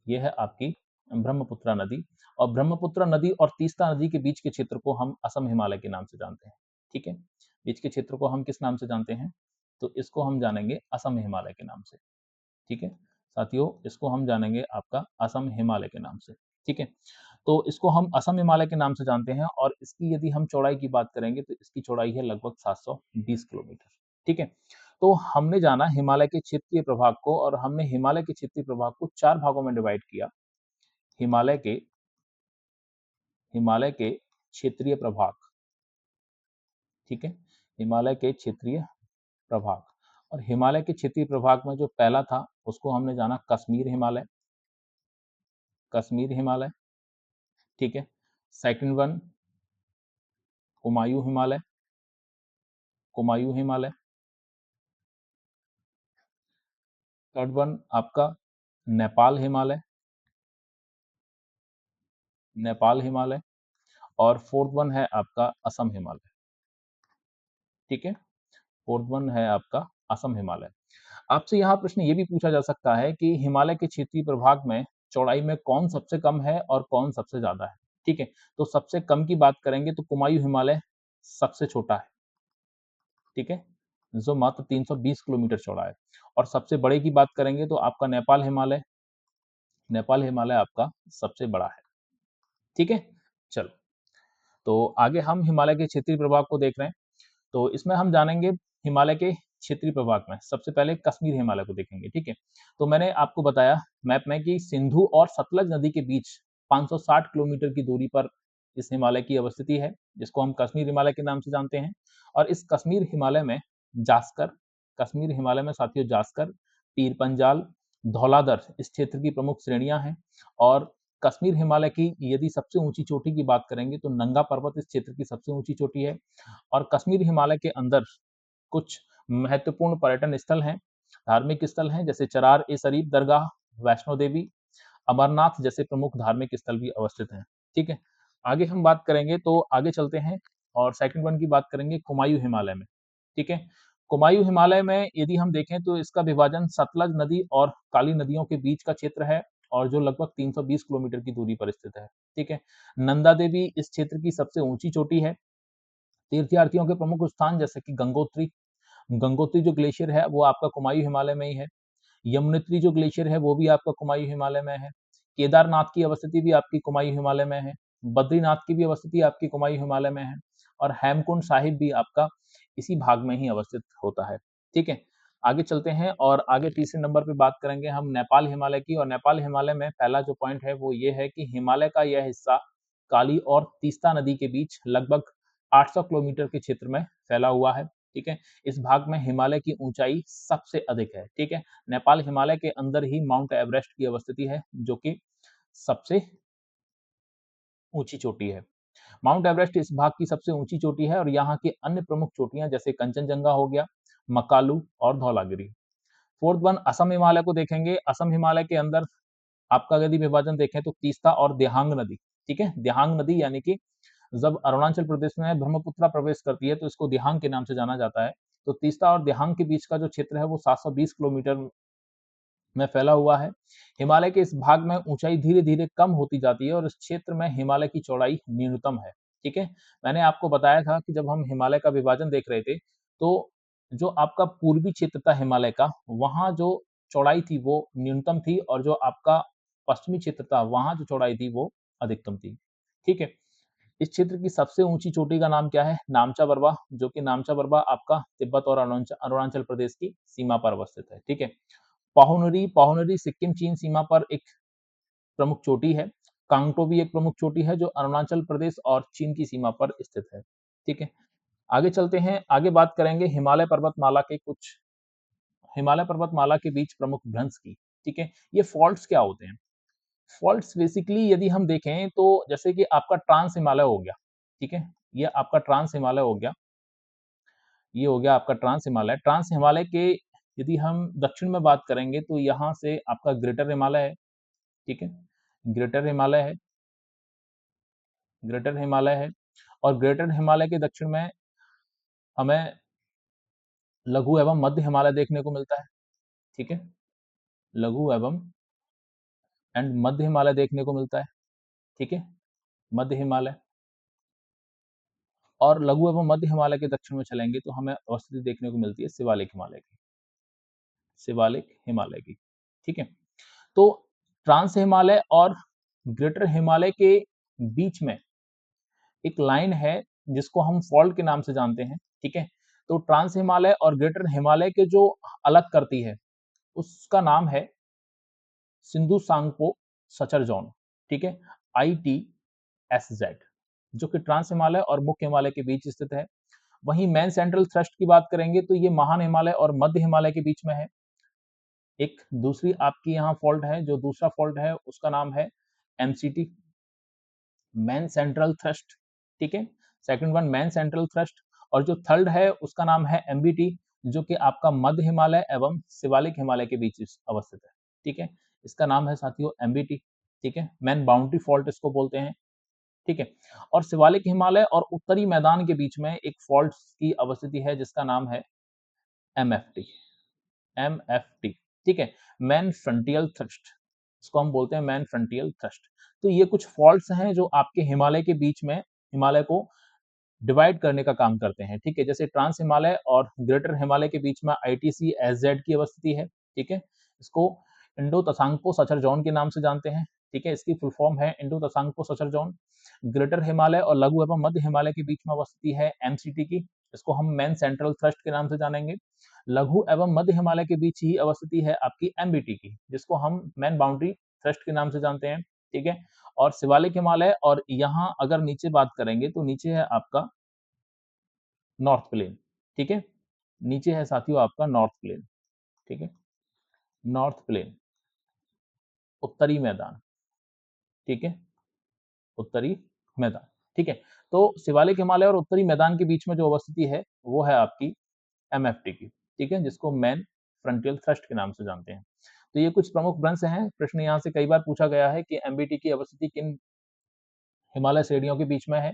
ये है आपकी ब्रह्मपुत्र नदी। और ब्रह्मपुत्र नदी और तीस्ता नदी के बीच के क्षेत्र को हम असम हिमालय के नाम से जानते हैं, ठीक है। बीच के क्षेत्र को हम किस नाम से जानते हैं? तो इसको हम जानेंगे असम हिमालय के नाम से, ठीक है। साथियों, इसको हम जानेंगे आपका असम हिमालय के नाम से, ठीक है। तो इसको हम असम हिमालय के नाम से जानते हैं, और इसकी यदि हम चौड़ाई की बात करेंगे तो इसकी चौड़ाई है लगभग 720 किलोमीटर, ठीक है। तो हमने जाना हिमालय के क्षेत्रीय प्रभाग को, और हमने हिमालय के क्षेत्रीय प्रभाग को 4 भागों में डिवाइड किया। हिमालय के क्षेत्रीय प्रभाग, ठीक है, हिमालय के क्षेत्रीय प्रभाग। और हिमालय के क्षेत्रीय प्रभाग में जो पहला था उसको हमने जाना कश्मीर हिमालय, कश्मीर हिमालय, ठीक है। Second one Kumaon Himalaya, Kumaon Himalaya. Third one आपका नेपाल हिमालय, नेपाल हिमालय। और फोर्थ वन है आपका असम हिमालय, ठीक है। फोर्थ वन है आपका असम हिमालय। आपसे यहाँ प्रश्न ये भी पूछा जा सकता है कि हिमालय के क्षेत्रीय प्रभाग में चौड़ाई में कौन सबसे कम है और कौन सबसे ज्यादा है, ठीक है। तो सबसे कम की बात करेंगे तो कुमायूं हिमालय सबसे छोटा है, ठीक है, जो मात्र 320 किलोमीटर चौड़ा है। और सबसे बड़े की बात करेंगे तो आपका नेपाल हिमालय, नेपाल हिमालय आपका सबसे बड़ा है, ठीक है। चलो, तो आगे हम हिमालय के क्षेत्रीय प्रभाग को देख रहे हैं। तो इसमें हम जानेंगे हिमालय के क्षेत्रीय प्रभाग में सबसे पहले कश्मीर हिमालय को देखेंगे, ठीक है। तो मैंने आपको बताया मैप में कि सिंधु और सतलज नदी के बीच 560 किलोमीटर की दूरी पर इस हिमालय की अवस्थिति है, जिसको हम कश्मीर हिमालय के नाम से जानते हैं। और इस कश्मीर हिमालय में जास्कर, कश्मीर हिमालय में साथियों जास्कर, पीर पंजाल, धौलाधर इस क्षेत्र की प्रमुख श्रेणियां हैं। और कश्मीर हिमालय की यदि सबसे ऊंची चोटी की बात करेंगे तो नंगा पर्वत इस क्षेत्र की सबसे ऊंची चोटी है। और कश्मीर हिमालय के अंदर कुछ महत्वपूर्ण पर्यटन स्थल हैं, धार्मिक स्थल हैं, जैसे चरार ए शरीफ दरगाह, वैष्णो देवी, अमरनाथ जैसे प्रमुख धार्मिक स्थल भी अवस्थित हैं, ठीक है। आगे हम बात करेंगे तो आगे चलते हैं और सेकंड वन की बात करेंगे कुमायूं हिमालय में, ठीक है। कुमायूं हिमालय में यदि हम देखें तो इसका विभाजन सतलज नदी और काली नदियों के बीच का क्षेत्र है, और जो लगभग 320 किलोमीटर की दूरी पर स्थित है, ठीक है। नंदा देवी इस क्षेत्र की सबसे ऊंची चोटी है। तीर्थयार्थियों के प्रमुख स्थान जैसे कि गंगोत्री, गंगोत्री जो ग्लेशियर है वो आपका कुमायूं हिमालय में ही है। यमुनोत्री जो ग्लेशियर है वो भी आपका कुमायूं हिमालय में है। केदारनाथ की अवस्थिति भी आपकी कुमायूं हिमालय में है। बद्रीनाथ की भी अवस्थिति आपकी कुमायूं हिमालय में है। और हेमकुंड साहिब भी आपका इसी भाग में ही अवस्थित होता है, ठीक है। आगे चलते हैं और आगे तीसरे नंबर पे बात करेंगे हम नेपाल हिमालय की। और नेपाल हिमालय में पहला जो पॉइंट है वो ये है कि हिमालय का यह हिस्सा काली और तीस्ता नदी के बीच लगभग 800 किलोमीटर के क्षेत्र में फैला हुआ है, ठीक है। इस भाग में हिमालय की ऊंचाई सबसे अधिक है, ठीक है। नेपाल हिमालय के अंदर ही माउंट एवरेस्ट की अवस्थिति है, जो कि सबसे ऊंची चोटी है। माउंट एवरेस्ट इस भाग की सबसे ऊंची चोटी है, और यहाँ की अन्य प्रमुख चोटियां जैसे कंचनजंगा हो गया, मकालू और धौलागिरी। फोर्थ वन असम हिमालय को देखेंगे। असम हिमालय के अंदर आपका यदि विभाजन देखें तो तीस्ता और दिहांग नदी, ठीक है। दिहांग नदी यानी कि जब अरुणाचल प्रदेश में ब्रह्मपुत्रा प्रवेश करती है तो इसको दिहांग के नाम से जाना जाता है। तो तीस्ता और दिहांग के बीच का जो क्षेत्र है वो 720 किलोमीटर में फैला हुआ है। हिमालय के इस भाग में ऊंचाई धीरे धीरे कम होती जाती है, और इस क्षेत्र में हिमालय की चौड़ाई न्यूनतम है, ठीक है। मैंने आपको बताया था कि जब हम हिमालय का विभाजन देख रहे थे तो जो आपका पूर्वी क्षेत्र था हिमालय का, वहाँ जो चौड़ाई थी वो न्यूनतम थी और जो आपका पश्चिमी क्षेत्र था, वहाँ जो चौड़ाई थी वो अधिकतम थी। ठीक है? इस क्षेत्र की सबसे ऊँची चोटी का नाम क्या है? नामचा बरवा, जो कि नामचा बरवा आपका तिब्बत और अरुणाचल प्रदेश की सीमा पर अवस्थित है। ठीक है? पाहोनरी, पाहोनरी सिक्किम चीन सीमा पर एक प्रमुख चोटी है। कांगटो भी एक प्रमुख चोटी है जो अरुणाचल प्रदेश और चीन की सीमा पर स्थित है। ठीक है? आगे चलते हैं, आगे बात करेंगे हिमालय पर्वतमाला के बीच प्रमुख भ्रंश की। ठीक है? ये फॉल्ट्स क्या होते हैं? फॉल्ट्स बेसिकली यदि हम देखें तो जैसे कि आपका ट्रांस हिमालय हो गया, ठीक है? ये आपका ट्रांस हिमालय हो गया, ये हो गया आपका ट्रांस हिमालय। ट्रांस हिमालय के यदि हम दक्षिण में बात करेंगे तो यहाँ से आपका ग्रेटर हिमालय है, ठीक है? ग्रेटर हिमालय है, ग्रेटर हिमालय है और ग्रेटर हिमालय के दक्षिण में हमें लघु एवं मध्य हिमालय देखने को मिलता है, ठीक है? लघु एवं मध्य हिमालय देखने को मिलता है, ठीक है? मध्य हिमालय और लघु एवं मध्य हिमालय के दक्षिण में चलेंगे तो हमें अवस्थिति देखने को मिलती है शिवालिक हिमालय की, शिवालिक हिमालय की, ठीक है? तो ट्रांस हिमालय और ग्रेटर हिमालय के बीच में एक लाइन है जिसको हम फॉल्ट के नाम से जानते हैं, ठीक है? तो ट्रांस हिमालय और ग्रेटर हिमालय के जो अलग करती है उसका नाम है सिंधु सांगपो सचर जोन, ठीक है? ITSZ, जो कि ट्रांस हिमालय और मुख्य हिमालय के बीच स्थित है। वहीं मेन सेंट्रल थ्रस्ट की बात करेंगे तो ये महान हिमालय और मध्य हिमालय के बीच में है। एक दूसरी आपकी यहाँ फॉल्ट है, जो दूसरा फॉल्ट है उसका नाम है MCT, मेन सेंट्रल थ्रस्ट, ठीक है? Second one main central thrust और जो थर्ड है उसका नाम है MBT, जो कि आपका मध्य हिमालय एवं शिवालिक हिमालय के बीच अवस्थित है, ठीक है? इसका नाम है साथियों MBT, ठीक है? मेन बाउंड्री फॉल्ट इसको बोलते हैं, ठीक है? और शिवालिक हिमालय और उत्तरी मैदान के बीच में एक फॉल्ट की अवस्थिति है जिसका नाम है MFT, MFT, ठीक है? मेन फ्रंटियल थ्रस्ट, इसको हम बोलते हैं मेन फ्रंटियल थ्रस्ट। तो ये कुछ फॉल्ट्स हैं जो आपके हिमालय के बीच में हिमालय को डिवाइड करने का काम करते हैं, ठीक है? जैसे ट्रांस हिमालय और ग्रेटर हिमालय के बीच में ITC-SZ की अवस्थिति है, ठीक है? इसको इंडो तसांगपो सचर जोन के नाम से जानते हैं, ठीक है? इसकी फुल फॉर्म है Indo Tsangpo suture zone. Greater Himalaya और लघु एवं मध्य हिमालय के बीच में अवस्थिति है MCT की, इसको हम मेन सेंट्रल थ्रस्ट के नाम से जानेंगे। लघु एवं मध्य हिमालय के बीच ही अवस्थिति है आपकी MBT की, जिसको हम मेन बाउंड्री थ्रस्ट के नाम से जानते हैं, ठीक है? और शिवालिक हिमालय और यहाँ अगर नीचे बात करेंगे तो नीचे है आपका नॉर्थ प्लेन, ठीक है? नीचे है साथियों आपका नॉर्थ प्लेन, ठीक है? नॉर्थ प्लेन, उत्तरी मैदान, ठीक है? उत्तरी मैदान, ठीक है? तो शिवालिक हिमालय और उत्तरी मैदान के बीच में जो अवस्थिति है, वो है आपकी MFT की, ठीक है? जिसको मेन फ्रंटियल थ्रस्ट के नाम से जानते हैं। तो ये कुछ प्रमुख भ्रंश हैं। प्रश्न यहाँ से कई बार पूछा गया है कि MBT की अवस्थिति किन हिमालय श्रेणियों के बीच में है?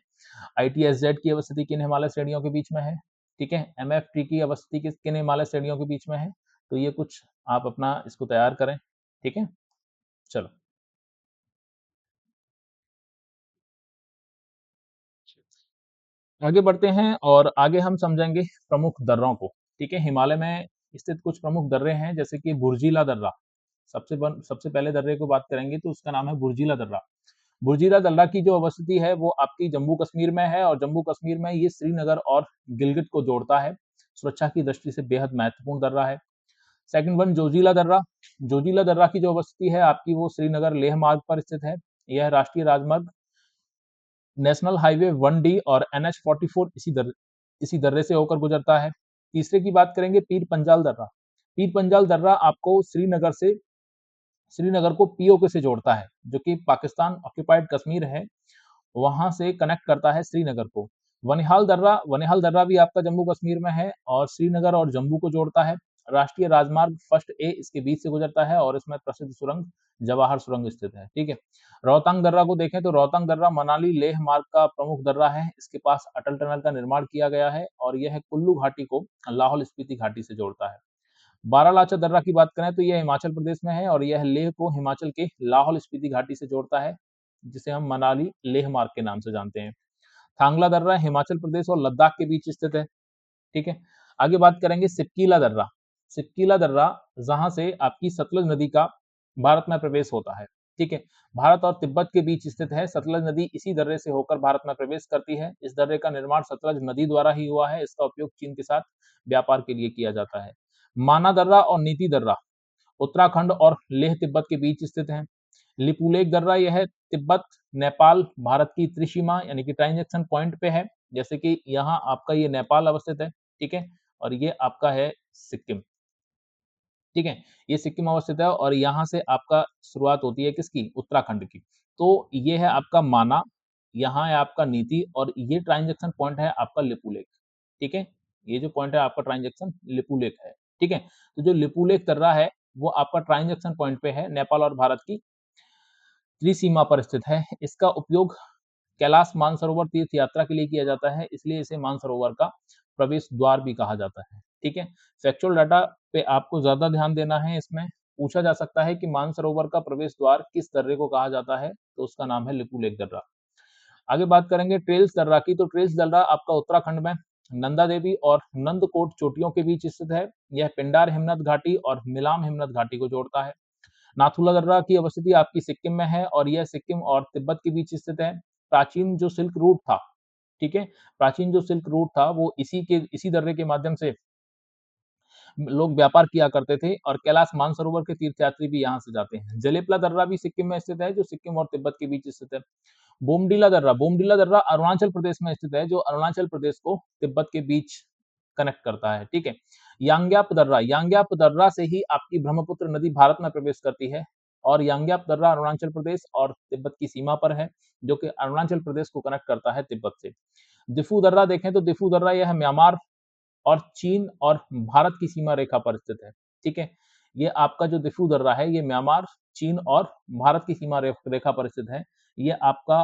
ITSZ की अवस्थिति किन हिमालय श्रेणियों के बीच में है? ठीक है? MFT की अवस्थिति किन हिमालय श्रेणियों के बीच में है? तो ये कुछ आप अपना इसको तैयार करें, ठीक है? चलो। आगे बढ़ते हैं और आगे हम समझेंगे प्रमुख दर्रों को, ठीक है? हिमालय में स्थित कुछ प्रमुख दर्रे हैं जैसे कि बुर्जीला दर्रा। सबसे पहले दर्रे को बात करेंगे तो उसका नाम है बुर्जीला दर्रा। बुर्जीला दर्रा की जो अवस्थिति है वो आपकी जम्मू कश्मीर में है और जम्मू कश्मीर में ये श्रीनगर और गिलगित को जोड़ता है। सुरक्षा की दृष्टि से बेहद महत्वपूर्ण दर्रा है। सेकंड वन जोजिला दर्रा। जोजिला दर्रा की जो अवस्थिति है आपकी वो श्रीनगर लेह मार्ग पर स्थित है। यह राष्ट्रीय राजमार्ग नेशनल हाईवे 1D और NH-44 इसी दर्रे से होकर गुजरता है। तीसरे की बात करेंगे पीर पंजाल दर्रा। पीर पंजाल दर्रा आपको श्रीनगर को POK से जोड़ता है, जो कि पाकिस्तान ऑक्युपाइड कश्मीर है, वहां से कनेक्ट करता है श्रीनगर को। वनिहाल दर्रा भी आपका जम्मू कश्मीर में है और श्रीनगर और जम्मू को जोड़ता है। राष्ट्रीय राजमार्ग फर्स्ट A इसके बीच से गुजरता है और इसमें प्रसिद्ध सुरंग जवाहर सुरंग स्थित है, ठीक है? रोहतांग दर्रा को देखें तो रोहतांग दर्रा मनाली लेह मार्ग का प्रमुख दर्रा है। इसके पास अटल टनल का निर्माण किया गया है और यह कुल्लू घाटी को लाहौल स्पीति घाटी से जोड़ता है। बारालाचा दर्रा की बात करें तो यह हिमाचल प्रदेश में है और यह लेह को हिमाचल के लाहौल स्पीति घाटी से जोड़ता है, जिसे हम मनाली लेह मार्ग के नाम से जानते हैं। थांगला दर्रा हिमाचल प्रदेश और लद्दाख के बीच स्थित है, ठीक है? आगे बात करेंगे सिपकीला दर्रा। सिपकीला दर्रा जहां से आपकी सतलज नदी का भारत में प्रवेश होता है, ठीक है। भारत और तिब्बत के बीच स्थित है। सतलज नदी इसी दर्रे से होकर भारत में प्रवेश करती है। इस दर्रे का निर्माण सतलज नदी द्वारा ही हुआ है। इसका उपयोग चीन के साथ व्यापार के लिए किया जाता है। माना दर्रा और नीति दर्रा उत्तराखंड और लेह तिब्बत के बीच स्थित है। लिपुलेख दर्रा यह तिब्बत, नेपाल, भारत की त्रिसीमा यानी कि ट्रांजैक्शन पॉइंट पे है। जैसे कि यहाँ आपका ये नेपाल अवस्थित है, ठीक है, और ये आपका है सिक्किम, ठीक है। ये सिक्किम अवस्थित है और यहाँ से आपका शुरुआत होती है किसकी? उत्तराखंड की। तो ये है आपका माना, यहाँ है आपका नीति और ये ट्रांजैक्शन पॉइंट है आपका लिपुलेख, ठीक है। ये जो पॉइंट है आपका ट्रांजैक्शन लिपुलेख है, ठीक है। तो जो लिपुलेख दर्रा है वो आपका ट्रांजैक्शन पॉइंट पे है, नेपाल और भारत की त्रिसीमा पर स्थित है। इसका उपयोग कैलाश मानसरोवर तीर्थ यात्रा के लिए किया जाता है, इसलिए इसे मानसरोवर का प्रवेश द्वार भी कहा जाता है, ठीक है। फैक्चुअल डाटा पे आपको ज्यादा ध्यान देना है। इसमें पूछा जा सकता है कि मानसरोवर का प्रवेश द्वार किस दर्रे को कहा जाता है, तो उसका नाम है लिपुलेख दर्रा। आगे बात करेंगे ट्रेल्स दर्रा की। तो ट्रेल्स दर्रा आपका उत्तराखंड में नंदा देवी और नंदकोट चोटियों के बीच स्थित है। यह पिंडार हिमनद घाटी और मिलाम हिमनद घाटी को जोड़ता है। नाथुला दर्रा की अवस्थिति आपकी सिक्किम में है और यह सिक्किम और तिब्बत के बीच स्थित है। प्राचीन जो सिल्क रूट था, ठीक है, प्राचीन जो सिल्क रूट था वो इसी दर्रे के माध्यम से लोग व्यापार किया करते थे और कैलाश मानसरोवर के तीर्थयात्री भी यहाँ से जाते हैं। जलेपला दर्रा भी सिक्किम में स्थित है, जो सिक्किम और तिब्बत के बीच स्थित है। बोमडीला दर्रा अरुणाचल प्रदेश में स्थित है, जो अरुणाचल प्रदेश को तिब्बत के बीच कनेक्ट करता है, ठीक है। यांग्याप दर्रा से ही आपकी ब्रह्मपुत्र नदी भारत में प्रवेश करती है और यांग्याप दर्रा अरुणाचल प्रदेश और तिब्बत की सीमा पर है, जो कि अरुणाचल प्रदेश को कनेक्ट करता है तिब्बत से। दिफू दर्रा देखें तो दिफू दर्रा यह म्यांमार और चीन और भारत की सीमा रेखा पर स्थित है, ठीक है। ये आपका जो दिफू दर्रा है ये म्यांमार, चीन और भारत की सीमा रेखा पर स्थित है। ये आपका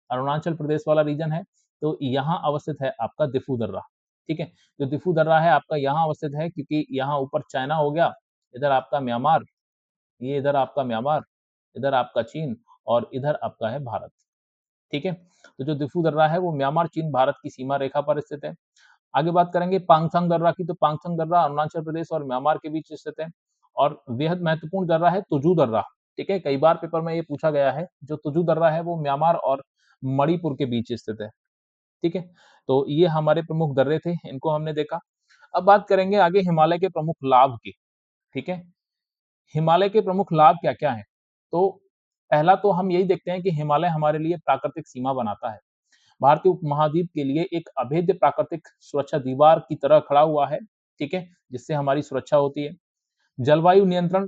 अरुणाचल प्रदेश वाला रीजन है, तो यहाँ अवस्थित है आपका दिफू दर्रा, ठीक है। जो दिफू दर्रा है आपका यहाँ अवस्थित है क्योंकि यहाँ ऊपर चाइना हो गया, इधर आपका म्यांमार, ये इधर आपका म्यांमार, इधर आपका चीन और इधर आपका है भारत, ठीक है। तो जो दिफू दर्रा है वो म्यांमार, चीन, भारत की सीमा रेखा पर स्थित है। आगे बात करेंगे पांगसंग दर्रा की। तो पांगसंग दर्रा अरुणाचल प्रदेश और म्यांमार के बीच स्थित है और बेहद महत्वपूर्ण दर्रा है तुजू दर्रा, ठीक है। कई बार पेपर में ये पूछा गया है। जो तुजू दर्रा है वो म्यांमार और मणिपुर के बीच स्थित है, ठीक है। तो ये हमारे प्रमुख दर्रे थे, इनको हमने देखा। अब बात करेंगे आगे हिमालय के प्रमुख लाभ की, ठीक है। हिमालय के प्रमुख लाभ क्या क्या है? तो पहला तो हम यही देखते हैं कि हिमालय हमारे लिए प्राकृतिक सीमा बनाता है। भारतीय उपमहाद्वीप के लिए एक अभेद्य प्राकृतिक सुरक्षा दीवार की तरह खड़ा हुआ है, ठीक है, जिससे हमारी सुरक्षा होती है। जलवायु नियंत्रण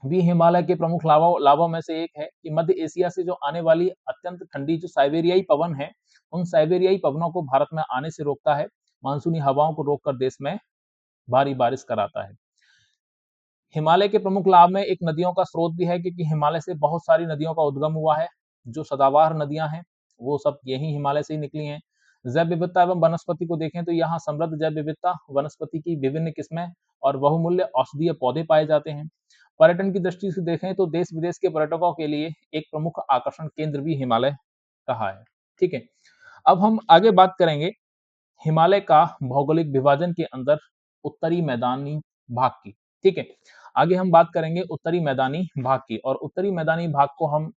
भी हिमालय के प्रमुख लाभों में से एक है कि मध्य एशिया से जो आने वाली अत्यंत ठंडी जो साइबेरियाई पवन है, उन साइबेरियाई पवनों को भारत में आने से रोकता है। मानसूनी हवाओं को रोककर देश में भारी बारिश कराता है। हिमालय के प्रमुख लाभ में एक नदियों का स्रोत भी है, क्योंकि हिमालय से बहुत सारी नदियों का उद्गम हुआ है। जो सदाबहार नदियां हैं वो सब यही हिमालय से ही निकली हैं। जैव विविधता एवं वनस्पति को देखें तो यहाँ समृद्ध जैव विविधता, वनस्पति की विभिन्न किस्में और बहुमूल्य औषधीय पौधे पाए जाते हैं। पर्यटन की दृष्टि से देखें तो देश विदेश के पर्यटकों के लिए एक प्रमुख आकर्षण केंद्र भी हिमालय रहा है, ठीक है। अब हम आगे बात करेंगे हिमालय का भौगोलिक विभाजन के अंदर उत्तरी मैदानी भाग की, ठीक है। आगे हम बात करेंगे उत्तरी मैदानी भाग की और उत्तरी मैदानी भाग को हम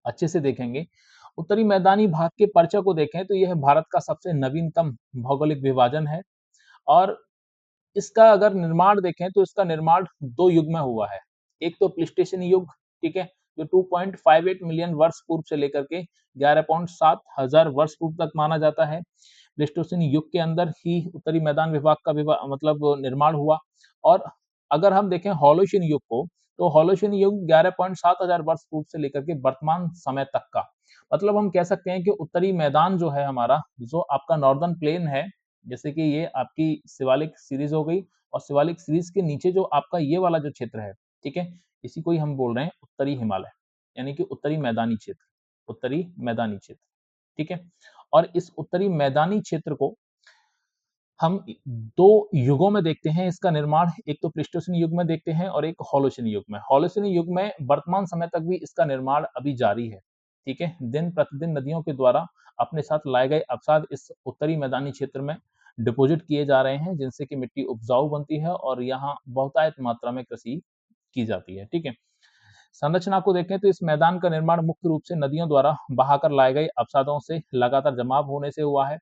अच्छे से देखेंगे। उत्तरी मैदानी भाग के परिचय को देखें तो यह भारत का सबसे नवीनतम भौगोलिक विभाजन है और इसका अगर निर्माण देखें तो इसका निर्माण 2 युग में हुआ है। एक तो प्लीस्टोसीन युग, ठीक है, जो 2.58 मिलियन वर्ष पूर्व से लेकर के 11.7 हजार वर्ष पूर्व तक माना जाता है। प्लीस्टोसीन युग के अंदर ही उत्तरी मैदान विभाग का मतलब निर्माण हुआ। और अगर हम देखें होलोसीन युग को, तो होलोसीन युग 11.7 हजार वर्ष पूर्व से लेकर के वर्तमान समय तक का, मतलब हम कह सकते हैं कि उत्तरी मैदान जो है हमारा, जो आपका नॉर्दर्न प्लेन है, जैसे कि ये आपकी शिवालिक सीरीज हो गई और शिवालिक सीरीज के नीचे जो आपका ये वाला जो क्षेत्र है, ठीक है, इसी को ही हम बोल रहे हैं उत्तरी हिमालय, यानी कि उत्तरी मैदानी क्षेत्र, उत्तरी मैदानी क्षेत्र, ठीक है। और इस उत्तरी मैदानी क्षेत्र को हम 2 युगों में देखते हैं इसका निर्माण। एक तो प्लीस्टोसीन युग में देखते हैं और एक होलोसीन युग में। होलोसीन युग में वर्तमान समय तक भी इसका निर्माण अभी जारी है, ठीक है। दिन प्रतिदिन नदियों के द्वारा अपने साथ लाए गए अवसाद इस उत्तरी मैदानी क्षेत्र में डिपॉजिट किए जा रहे हैं, जिनसे कि मिट्टी उपजाऊ बनती है और यहाँ बहुतायत मात्रा में कृषि की जाती है। ठीक है, संरचना को देखें तो इस मैदान का निर्माण मुख्य रूप से नदियों द्वारा बहाकर लाए गए अवसादों से लगातार जमाव होने से हुआ है।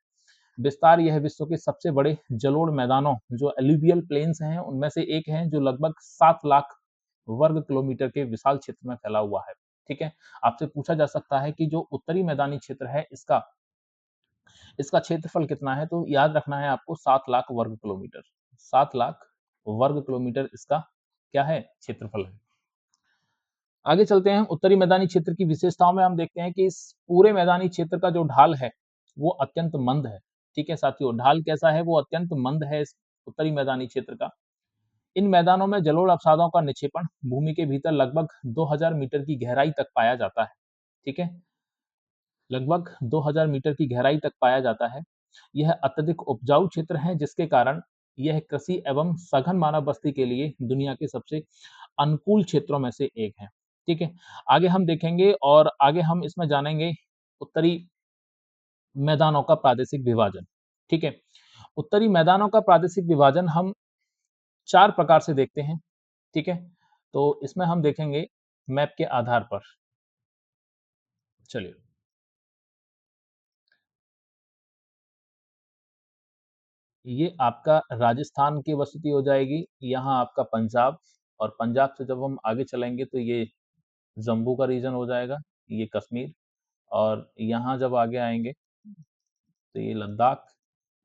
विस्तार यह विश्व के सबसे बड़े जलोढ़ मैदानों जो एल्यूवियल प्लेन्स हैं उनमें से एक है, जो लगभग 7 लाख वर्ग किलोमीटर के विशाल क्षेत्र में फैला हुआ है। ठीक है, आपसे पूछा जा सकता है कि जो उत्तरी मैदानी क्षेत्र है इसका इसका क्षेत्रफल कितना है, तो याद रखना है आपको 7 लाख वर्ग किलोमीटर। 7 लाख वर्ग किलोमीटर इसका क्या है, क्षेत्रफल है। आगे चलते हैं, उत्तरी मैदानी क्षेत्र की विशेषताओं में हम देखते हैं कि इस पूरे मैदानी क्षेत्र का जो ढाल है वो अत्यंत मंद है। ठीक है साथियों, ढाल कैसा है, वो अत्यंत मंद है इस उत्तरी मैदानी क्षेत्र का। इन मैदानों में जलोढ़ अवसादों का निक्षेपण भूमि के भीतर लगभग 2000 मीटर की गहराई तक पाया जाता है। ठीक है, लगभग 2000 मीटर की गहराई तक पाया जाता है। यह अत्यधिक उपजाऊ क्षेत्र है, जिसके कारण यह कृषि एवं सघन मानव बस्ती के लिए दुनिया के सबसे अनुकूल क्षेत्रों में से एक है। ठीक है, आगे हम देखेंगे और आगे हम इसमें जानेंगे उत्तरी मैदानों का प्रादेशिक विभाजन। ठीक है, उत्तरी मैदानों का प्रादेशिक विभाजन हम 4 प्रकार से देखते हैं। ठीक है, तो इसमें हम देखेंगे मैप के आधार पर। चलिए, ये आपका राजस्थान की वसति हो जाएगी, यहाँ आपका पंजाब, और पंजाब से जब हम आगे चलेंगे तो ये जम्मू का रीजन हो जाएगा, ये कश्मीर, और यहाँ जब आगे आएंगे तो ये लद्दाख,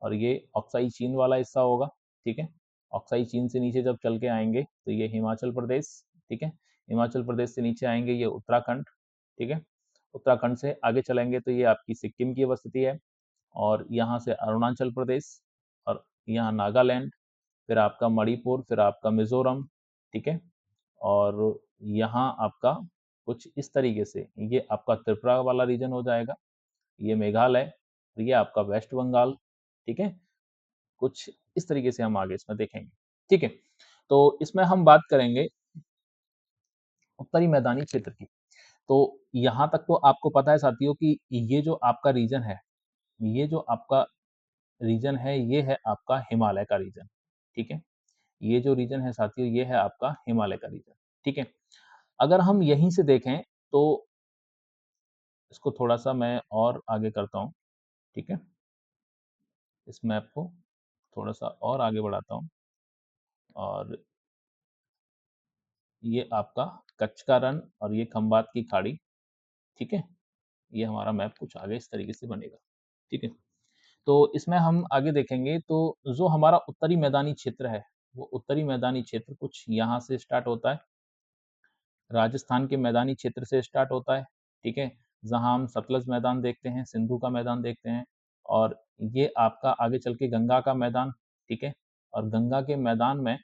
और ये अक्साई चीन वाला हिस्सा होगा। ठीक है, अक्साई चीन से नीचे जब चल के आएंगे तो ये हिमाचल प्रदेश। ठीक है, हिमाचल प्रदेश से नीचे आएंगे ये उत्तराखंड। ठीक है, उत्तराखंड से आगे चलेंगे तो ये आपकी सिक्किम की अवस्थिति है, और यहाँ से अरुणाचल प्रदेश, और यहाँ नागालैंड, फिर आपका मणिपुर, फिर आपका मिजोरम। ठीक है, और यहाँ आपका कुछ इस तरीके से ये आपका त्रिपुरा वाला रीजन हो जाएगा, ये मेघालय, और ये आपका वेस्ट बंगाल। ठीक है, कुछ इस तरीके से हम आगे इसमें देखेंगे। ठीक है, तो इसमें हम बात करेंगे उत्तरी मैदानी क्षेत्र की। तो यहाँ तक तो आपको पता है साथियों कि ये जो आपका रीजन है, ये जो आपका रीजन है, ये है आपका हिमालय का रीजन। ठीक है, ये जो रीजन है साथियों, ये है आपका हिमालय का रीजन। ठीक है, अगर हम यहीं से देखें तो इसको थोड़ा सा मैं और आगे करता हूँ। ठीक है, इस मैप को थोड़ा सा और आगे बढ़ाता हूँ, और ये आपका कच्छ का रण और ये खंबात की खाड़ी। ठीक है, ये हमारा मैप कुछ आगे इस तरीके से बनेगा। ठीक है, तो इसमें हम आगे देखेंगे तो जो हमारा उत्तरी मैदानी क्षेत्र है, वो उत्तरी मैदानी क्षेत्र कुछ यहाँ से स्टार्ट होता है, राजस्थान के मैदानी क्षेत्र से स्टार्ट होता है। ठीक है, जहाँ हम सतलज मैदान देखते हैं, सिंधु का मैदान देखते हैं, और ये आपका आगे चल के गंगा का मैदान। ठीक है, और गंगा के मैदान में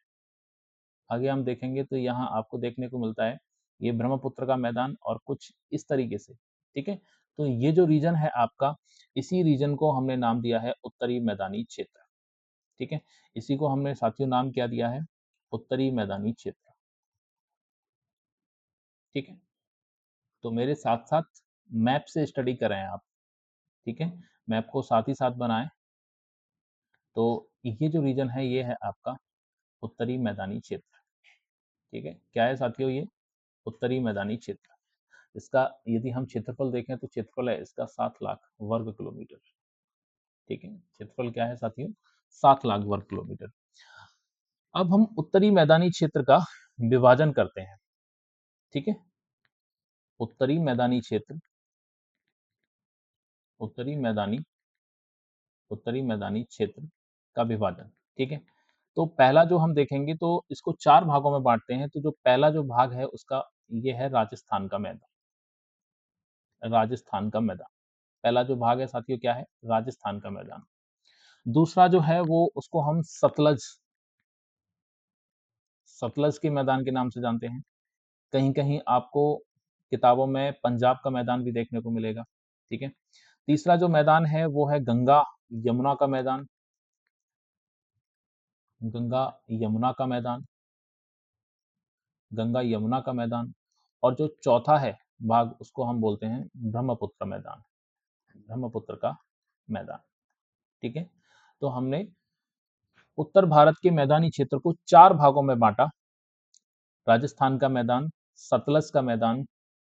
आगे हम देखेंगे तो यहाँ आपको देखने को मिलता है ये ब्रह्मपुत्र का मैदान, और कुछ इस तरीके से। ठीक है, तो ये जो रीजन है आपका, इसी रीजन को हमने नाम दिया है उत्तरी मैदानी क्षेत्र। ठीक है, इसी को हमने साथियों नाम क्या दिया है, उत्तरी मैदानी क्षेत्र। ठीक है, तो मेरे साथ साथ मैप से स्टडी करें आप। ठीक है, मैप को साथ ही साथ बनाएं। तो ये जो रीजन है ये है आपका उत्तरी मैदानी क्षेत्र। ठीक है, क्या है साथियों, ये उत्तरी मैदानी क्षेत्र। इसका यदि हम क्षेत्रफल देखें तो क्षेत्रफल है इसका 7 लाख वर्ग किलोमीटर। ठीक है, क्षेत्रफल क्या है साथियों, 7 लाख वर्ग किलोमीटर। अब हम उत्तरी मैदानी क्षेत्र का विभाजन करते हैं। ठीक है, उत्तरी मैदानी क्षेत्र, उत्तरी मैदानी उत्तरी मैदानी क्षेत्र का विभाजन। ठीक है, तो पहला जो हम देखेंगे तो इसको 4 भागों में बांटते हैं। तो जो पहला जो भाग है उसका ये है राजस्थान का मैदान। राजस्थान का मैदान, पहला जो भाग है साथियों क्या है, राजस्थान का मैदान। दूसरा जो है वो उसको हम सतलज सतलज के मैदान के नाम से जानते हैं। कहीं कहीं आपको किताबों में पंजाब का मैदान भी देखने को मिलेगा। ठीक है, तीसरा जो मैदान है वो है गंगा यमुना का मैदान, गंगा यमुना का मैदान, गंगा यमुना का मैदान। और जो चौथा है भाग उसको हम बोलते हैं ब्रह्मपुत्र मैदान, ब्रह्मपुत्र का मैदान। ठीक है, तो हमने उत्तर भारत के मैदानी क्षेत्र को 4 भागों में बांटा। राजस्थान का मैदान, सतलज का मैदान,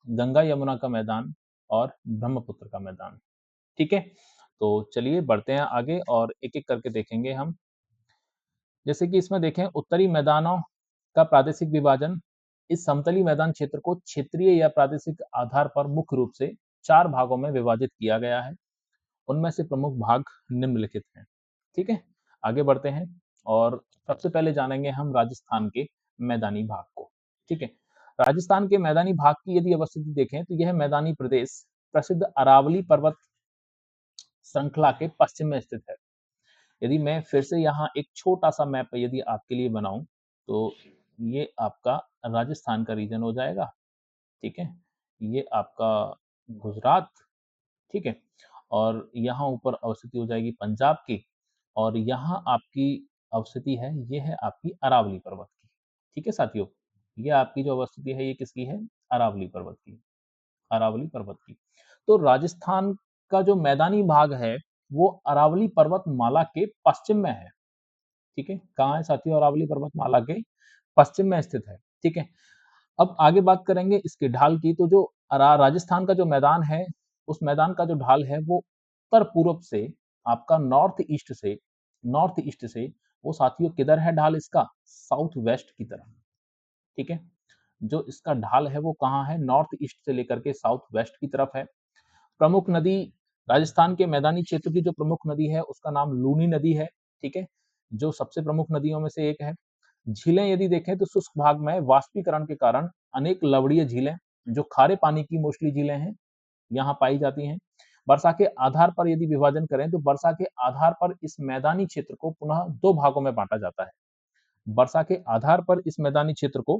गंगा यमुना का मैदान और ब्रह्मपुत्र का मैदान। ठीक है, तो चलिए बढ़ते हैं आगे और एक एक करके देखेंगे हम। जैसे कि इसमें देखें, उत्तरी मैदानों का प्रादेशिक विभाजन। इस समतली मैदान क्षेत्र को क्षेत्रीय या प्रादेशिक आधार पर मुख्य रूप से 4 भागों में विभाजित किया गया है। उनमें से प्रमुख भाग निम्नलिखित हैं। ठीक है, आगे बढ़ते हैं और सबसे पहले जानेंगे हम राजस्थान के मैदानी भाग को। ठीक है, राजस्थान के मैदानी भाग की यदि अवस्थिति देखें तो यह मैदानी प्रदेश प्रसिद्ध अरावली पर्वत श्रृंखला के पश्चिम में स्थित है। यदि मैं फिर से यहाँ एक छोटा सा मैप यदि आपके लिए बनाऊं तो ये आपका राजस्थान का रीजन हो जाएगा। ठीक है, ये आपका गुजरात, ठीक है, और यहाँ ऊपर अवस्थिति हो जाएगी पंजाब की, और यहाँ आपकी अवस्थिति है, ये है आपकी अरावली पर्वत की। ठीक है साथियों, ये आपकी जो अवस्थिति है ये किसकी है? अरावली पर्वत की, अरावली पर्वत की। तो राजस्थान का जो मैदानी भाग है वो अरावली पर्वतमाला के पश्चिम में है। ठीक है, कहाँ है साथियों? अरावली पर्वतमाला के पश्चिम में स्थित है। ठीक है, अब आगे बात करेंगे इसके ढाल की। तो जो राजस्थान का जो मैदान है, उस मैदान का जो ढाल है वो उत्तर पूर्व से आपका नॉर्थ ईस्ट से वो साथियों किधर है ढाल इसका? साउथ वेस्ट की तरफ। ठीक है, जो इसका ढाल है वो कहाँ है? नॉर्थ ईस्ट से लेकर के साउथ वेस्ट की तरफ है। प्रमुख नदी, राजस्थान के मैदानी क्षेत्र की जो प्रमुख नदी है उसका नाम लूनी नदी है। ठीक है, जो सबसे प्रमुख नदियों में से एक है। झीलें यदि देखें तो शुष्क भाग में वाष्पीकरण के कारण अनेक लवणीय झीलें, जो खारे पानी की मोस्टली झीलें हैं, यहाँ पाई जाती हैं। वर्षा के आधार पर यदि विभाजन करें तो वर्षा के आधार पर इस मैदानी क्षेत्र को पुनः 2 भागों में बांटा जाता है। वर्षा के आधार पर इस मैदानी क्षेत्र को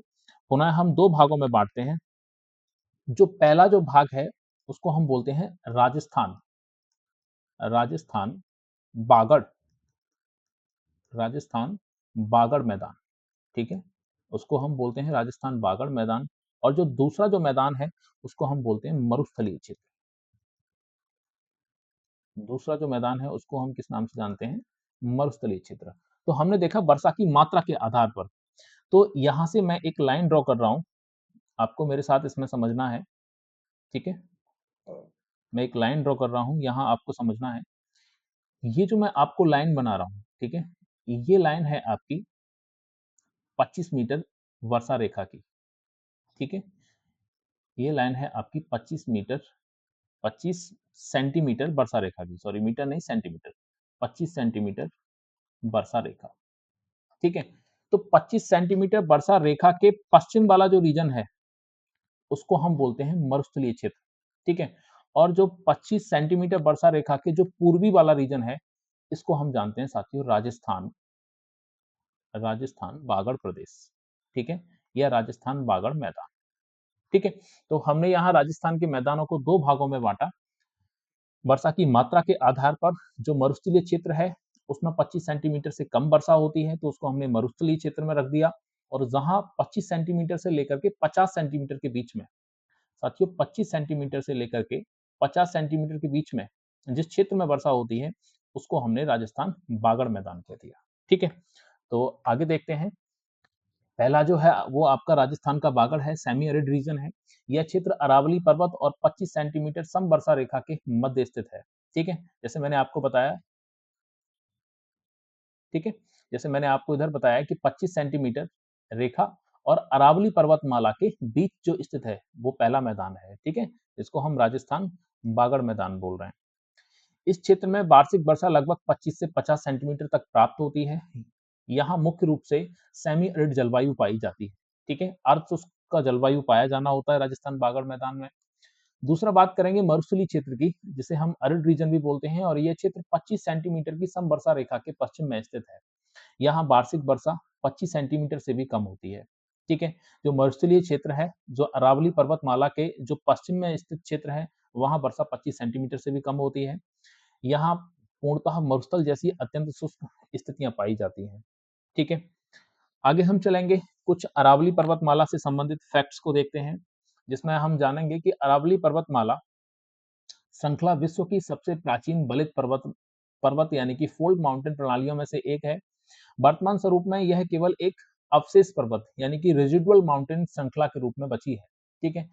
पुनः हम 2 भागों में बांटते हैं। जो पहला जो भाग है उसको हम बोलते हैं राजस्थान, राजस्थान बागड़, राजस्थान बागड़ मैदान। ठीक है, उसको हम बोलते हैं राजस्थान बागड़ मैदान। और जो दूसरा जो मैदान है उसको हम बोलते हैं मरुस्थलीय क्षेत्र। दूसरा जो मैदान है उसको हम किस नाम से जानते हैं? मरुस्थलीय क्षेत्र। तो हमने देखा वर्षा की मात्रा के आधार पर। तो यहाँ से मैं एक लाइन ड्रॉ कर रहा हूँ, आपको मेरे साथ इसमें समझना है। ठीक है, मैं एक लाइन ड्रॉ कर रहा हूँ, यहाँ आपको समझना है। ये जो मैं आपको लाइन बना रहा हूँ, ठीक है, ये लाइन है आपकी 25 मीटर वर्षा रेखा की। ठीक है, ये लाइन है आपकी 25 मीटर, 25 सेंटीमीटर वर्षा रेखा की, सॉरी मीटर नहीं सेंटीमीटर, 25 सेंटीमीटर वर्षा रेखा। ठीक है, तो 25 सेंटीमीटर वर्षा रेखा के पश्चिम वाला जो रीजन है उसको हम बोलते हैं मरुस्थलीय क्षेत्र। ठीक है, और जो 25 सेंटीमीटर वर्षा रेखा के जो पूर्वी वाला रीजन है इसको हम जानते हैं साथियों राजस्थान, राजस्थान बागड़ प्रदेश। ठीक है, या राजस्थान बागड़ मैदान। ठीक है, तो हमने यहाँ राजस्थान के मैदानों को 2 भागों में बांटा। वर्षा की मात्रा के आधार पर जो मरुस्थलीय क्षेत्र है उसमें 25 सेंटीमीटर से कम वर्षा होती है तो उसको हमने मरुस्थलीय क्षेत्र में रख दिया। और जहां 25 सेंटीमीटर से लेकर के 50 सेंटीमीटर के बीच में, साथियों 25 सेंटीमीटर से लेकर के 50 सेंटीमीटर के बीच में जिस क्षेत्र में वर्षा होती है उसको हमने राजस्थान बागड़ मैदान कह दिया। ठीक है, तो आगे देखते हैं। पहला जो है वो आपका राजस्थान का बागड़ है, सेमी एरिड रीजन है। यह क्षेत्र अरावली पर्वत और 25 सेंटीमीटर समवर्षा रेखा के मध्य स्थित है। ठीक है, जैसे मैंने आपको बताया, ठीक है, जैसे मैंने आपको इधर बताया कि 25 सेंटीमीटर रेखा और अरावली पर्वतमाला के बीच जो स्थित है वो पहला मैदान है। ठीक है, इसको हम राजस्थान बागड़ मैदान बोल रहे हैं। इस क्षेत्र में वार्षिक वर्षा लगभग 25 से 50 सेंटीमीटर तक प्राप्त होती है। यहाँ मुख्य रूप से सेमी एरिड जलवायु पाई जाती है। ठीक है, अर्ध शुष्क का जलवायु पाया जाना होता है राजस्थान बागड़ मैदान में। दूसरा बात करेंगे मरुस्थलीय क्षेत्र की, जिसे हम अरिड रीजन भी बोलते हैं, और यह क्षेत्र 25 सेंटीमीटर की समवर्षा रेखा के पश्चिम में स्थित है। यहाँ वार्षिक वर्षा 25 सेंटीमीटर से भी कम होती है। ठीक है, जो मरुस्थलीय क्षेत्र है, जो अरावली पर्वतमाला के जो पश्चिम में स्थित क्षेत्र है, वहां वर्षा 25 सेंटीमीटर से भी कम होती है। यहाँ पूर्णतः मरुस्थल जैसी अत्यंत शुष्क स्थितियां पाई जाती हैं। ठीक है, आगे हम चलेंगे, कुछ अरावली पर्वतमाला से संबंधित फैक्ट्स को देखते हैं, जिसमें हम जानेंगे कि अरावली पर्वतमाला श्रृंखला विश्व की सबसे प्राचीन बलित पर्वत पर्वत यानी कि फोल्ड माउंटेन प्रणालियों में से एक है। वर्तमान स्वरूप में यह केवल एक अवशेष पर्वत यानी कि रेजिडुअल माउंटेन श्रृंखला के रूप में बची है। ठीक है,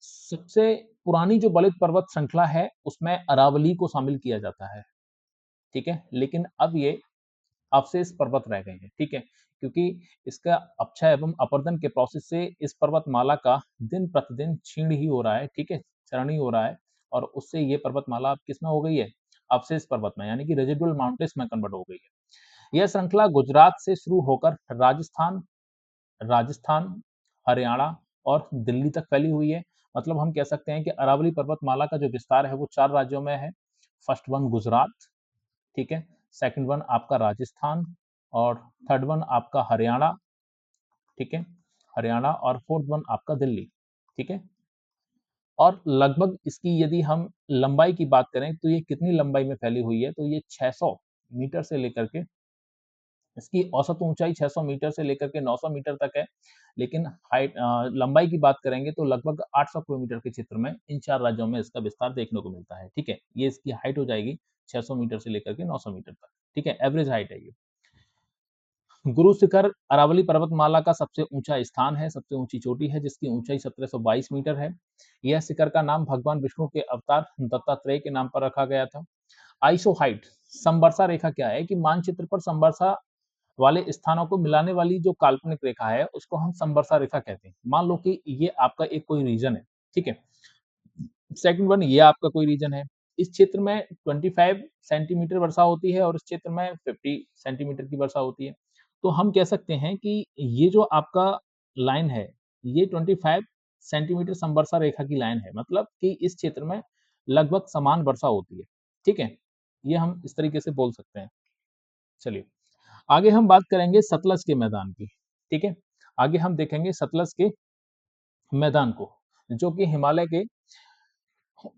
सबसे पुरानी जो बलित पर्वत श्रृंखला है उसमें अरावली को शामिल किया जाता है। ठीक है, लेकिन अब ये अवशेष पर्वत रह गए हैं। ठीक है, क्योंकि इसका अपक्षय एवं अपर्दन के प्रोसेस से इस पर्वतमाला का दिन प्रतिदिन क्षीण ही हो रहा है। ठीक है, क्षरण ही हो रहा है और उससे ये पर्वतमाला अब किसमें हो गई है? अवशेष पर्वत में यानी कि रेजिडुअल माउंटेन्स में कन्वर्ट हो गई है। यह श्रृंखला गुजरात से शुरू होकर राजस्थान राजस्थान, हरियाणा और दिल्ली तक फैली हुई है। मतलब हम कह सकते हैं कि अरावली पर्वतमाला का जो विस्तार है वो 4 राज्यों में है। फर्स्ट वन गुजरात, ठीक है, सेकंड वन आपका राजस्थान और थर्ड वन आपका हरियाणा, ठीक है, हरियाणा और फोर्थ वन आपका दिल्ली। ठीक है, और लगभग इसकी यदि हम लंबाई की बात करें तो ये कितनी लंबाई में फैली हुई है? तो ये 600 मीटर से लेकर के इसकी औसत ऊंचाई 600 मीटर से लेकर के 900 मीटर तक है। लेकिन हाइट लंबाई की बात करेंगे तो लगभग 800 किलोमीटर के क्षेत्र में इन 4 राज्यों में इसका विस्तार देखने को मिलता है। ठीक है, ये इसकी हाइट हो जाएगी 600 मीटर से लेकर के 900 मीटर तक। ठीक है, एवरेज हाइट है ये। गुरु शिखर अरावली पर्वतमाला का सबसे ऊंचा स्थान है, सबसे ऊंची चोटी है जिसकी ऊंचाई 1722 मीटर है। यह शिखर का नाम भगवान विष्णु के अवतार दत्तात्रेय के नाम पर रखा गया था। आइसो हाइट संवर्षा रेखा क्या है कि मानचित्र पर संवर्षा वाले स्थानों को मिलाने वाली जो काल्पनिक रेखा है उसको हम संवर्षा रेखा कहते हैं। मान लो कि ये आपका एक कोई रीजन है, ठीक है, सेकंड वन ये आपका कोई रीजन है। इस क्षेत्र में 25 सेंटीमीटर वर्षा होती है और इस क्षेत्र में 50 सेंटीमीटर की वर्षा होती है। तो हम कह सकते हैं कि ये जो आपका लाइन है ये 25 सेंटीमीटर संवर्षा रेखा की लाइन है। मतलब कि इस क्षेत्र में लगभग समान वर्षा होती है। ठीक है, ये हम इस तरीके से बोल सकते हैं। चलिए आगे हम बात करेंगे सतलज के मैदान की। ठीक है, आगे हम देखेंगे सतलज के मैदान को, जो कि हिमालय के